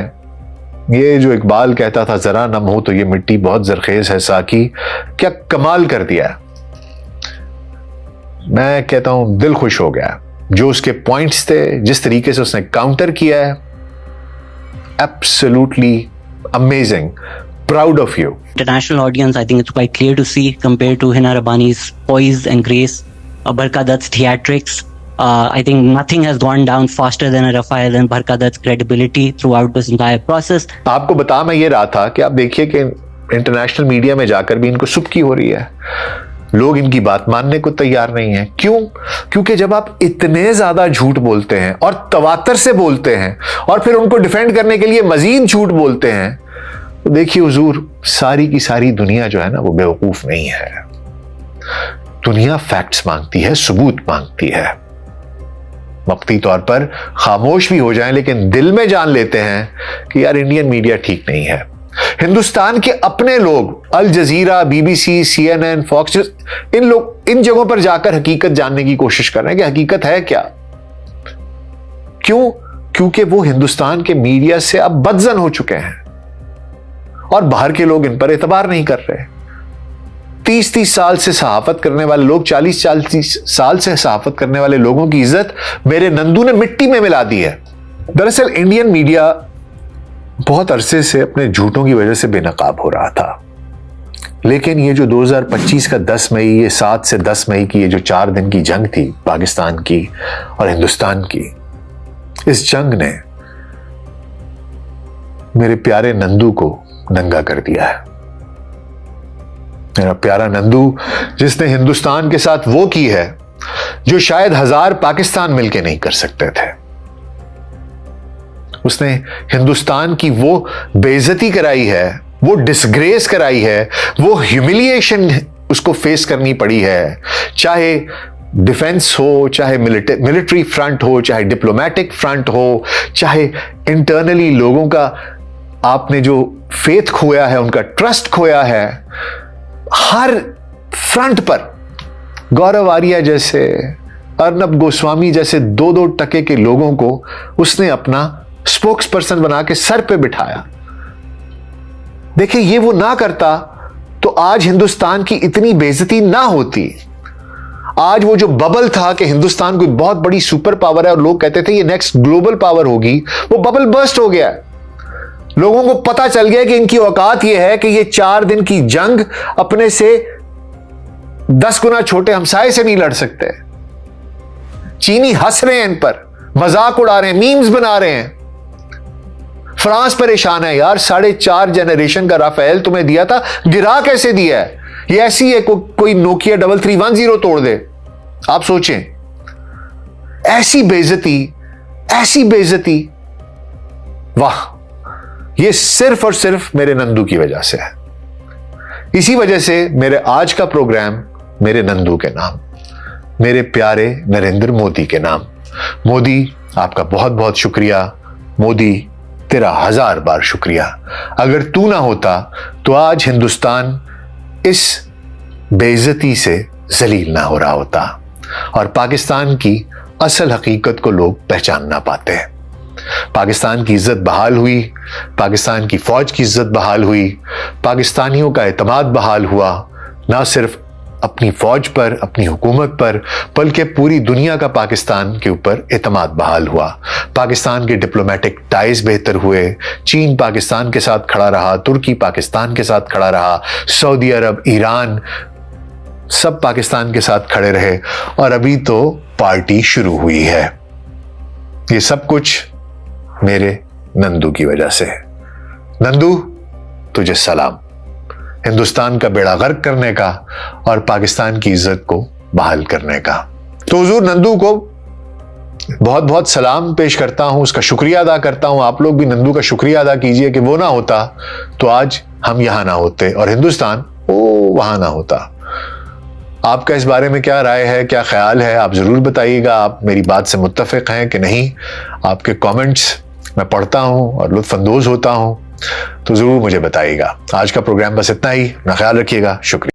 [SPEAKER 1] ये जो इकबाल कहता था जरा नम हो तो ये मिट्टी बहुत जरखेज है साकी, क्या कमाल कर दिया। मैं कहता हूं दिल खुश हो गया। जो उसके पॉइंट्स थे, जिस तरीके से उसने काउंटर किया है, absolutely amazing, proud of you.
[SPEAKER 3] International audience, I think it's quite clear to see compared to Hina Rabbani's poise and grace, Barkha Dutt's theatrics. I think nothing has gone down faster than a Rafael and Barkha Dutt's credibility throughout this entire process.
[SPEAKER 1] आपको बता मैं ये रहा था कि आप देखिए कि इंटरनेशनल मीडिया में जाकर भी इनको सुबकी हो रही है, लोग इनकी बात मानने को तैयार नहीं है। क्यों? क्योंकि जब आप इतने ज्यादा झूठ बोलते हैं और तवातर से बोलते हैं और फिर उनको डिफेंड करने के लिए मजीद झूठ बोलते हैं, तो देखिए हुजूर, सारी की सारी दुनिया जो है ना वो बेवकूफ नहीं है। दुनिया फैक्ट्स मांगती है, सबूत मांगती है। वक्ती तौर पर खामोश भी हो जाएं, लेकिन दिल में जान लेते हैं कि यार इंडियन मीडिया ठीक नहीं है। हिंदुस्तान के अपने लोग अल जजीरा, बीबीसी, CNN, फॉक्स, इन जगहों पर जाकर हकीकत जानने की कोशिश कर रहे हैं कि हकीकत है क्या। क्यों? क्योंकि वो हिंदुस्तान के मीडिया से अब बदजन हो चुके हैं और बाहर के लोग इन पर एतबार नहीं कर रहे। 30-30 साल से सहाफत करने वाले लोग, 40-40 साल से सहाफत करने वाले लोगों की इज्जत मेरे नंदू ने मिट्टी में मिला दी है। दरअसल इंडियन मीडिया बहुत अरसे से अपने झूठों की वजह से बेनकाब हो रहा था, लेकिन ये जो 2025 का 10 मई, ये 7 से 10 मई की ये जो 4 दिन की जंग थी पाकिस्तान की और हिंदुस्तान की, इस जंग ने मेरे प्यारे नंदू को नंगा कर दिया है। मेरा प्यारा नंदू जिसने हिंदुस्तान के साथ वो की है जो शायद 1000 पाकिस्तान मिलके नहीं कर सकते थे। उसने हिंदुस्तान की वो बेइज्जती कराई है, वो डिसग्रेस कराई है, वो ह्यूमिलिएशन उसको फेस करनी पड़ी है, चाहे डिफेंस हो, चाहे मिलिट्री फ्रंट हो, चाहे डिप्लोमेटिक फ्रंट हो, चाहे इंटरनली लोगों का आपने जो फेथ खोया है, उनका ट्रस्ट खोया है। हर फ्रंट पर गौरव आर्या जैसे, अर्नब गोस्वामी जैसे 2-2 टके के लोगों को उसने अपना स्पोक्स पर्सन बना के सर पे बिठाया। देखिए, ये वो ना करता तो आज हिंदुस्तान की इतनी बेइज्जती ना होती। आज वो जो बबल था कि हिंदुस्तान कोई बहुत बड़ी सुपर पावर है और लोग कहते थे ये नेक्स्ट ग्लोबल पावर होगी, वो बबल बर्स्ट हो गया। लोगों को पता चल गया कि इनकी औकात ये है कि ये 4 दिन की जंग अपने से 10 गुना छोटे हमसाये से नहीं लड़ सकते। चीनी हंस रहे हैं इन पर, मजाक उड़ा रहे हैं, मीम्स बना रहे हैं। फ्रांस परेशान है यार, 4.5 जनरेशन का राफेल तुम्हें दिया था, गिरा कैसे दिया है? ये ऐसी है कोई नोकिया 3310 तोड़ दे। आप सोचें, ऐसी बेइज्जती, वाह! ये सिर्फ और सिर्फ मेरे नंदू की वजह से है। इसी वजह से मेरे आज का प्रोग्राम मेरे नंदू के नाम, मेरे प्यारे नरेंद्र मोदी के नाम। मोदी, आपका बहुत बहुत शुक्रिया। मोदी, तेरा 1000 बार शुक्रिया। अगर तू ना होता तो आज हिंदुस्तान इस बेइज्जती से जलील ना हो रहा होता और पाकिस्तान की असल हकीकत को लोग पहचान ना पाते। पाकिस्तान की इज्जत बहाल हुई, पाकिस्तान की फौज की इज्जत बहाल हुई, पाकिस्तानियों का एतमाद बहाल हुआ, ना सिर्फ अपनी फौज पर, अपनी हुकूमत पर, बल्कि पूरी दुनिया का पाकिस्तान के ऊपर एतमाद बहाल हुआ। पाकिस्तान के डिप्लोमेटिक टाइज बेहतर हुए, चीन पाकिस्तान के साथ खड़ा रहा, तुर्की पाकिस्तान के साथ खड़ा रहा, सऊदी अरब, ईरान सब पाकिस्तान के साथ खड़े रहे और अभी तो पार्टी शुरू हुई है। ये सब कुछ मेरे नंदू की वजह से। नंदू, तुझे सलाम हिंदुस्तान का बेड़ा गर्क करने का और पाकिस्तान की इज्जत को बहाल करने का। तो हुजूर नंदू को बहुत बहुत सलाम पेश करता हूं, उसका शुक्रिया अदा करता हूं। आप लोग भी नंदू का शुक्रिया अदा कीजिए कि वो ना होता तो आज हम यहां ना होते और हिंदुस्तान वो वहां ना होता। आपका इस बारे में क्या राय है, क्या ख्याल है, आप जरूर बताइएगा। आप मेरी बात से मुत्तफिक हैं कि नहीं? आपके कमेंट्स मैं पढ़ता हूं और लुत्फ अंदोज होता हूं, तो जरूर मुझे बताइएगा। आज का प्रोग्राम बस इतना ही। अपना ख्याल रखिएगा। शुक्रिया।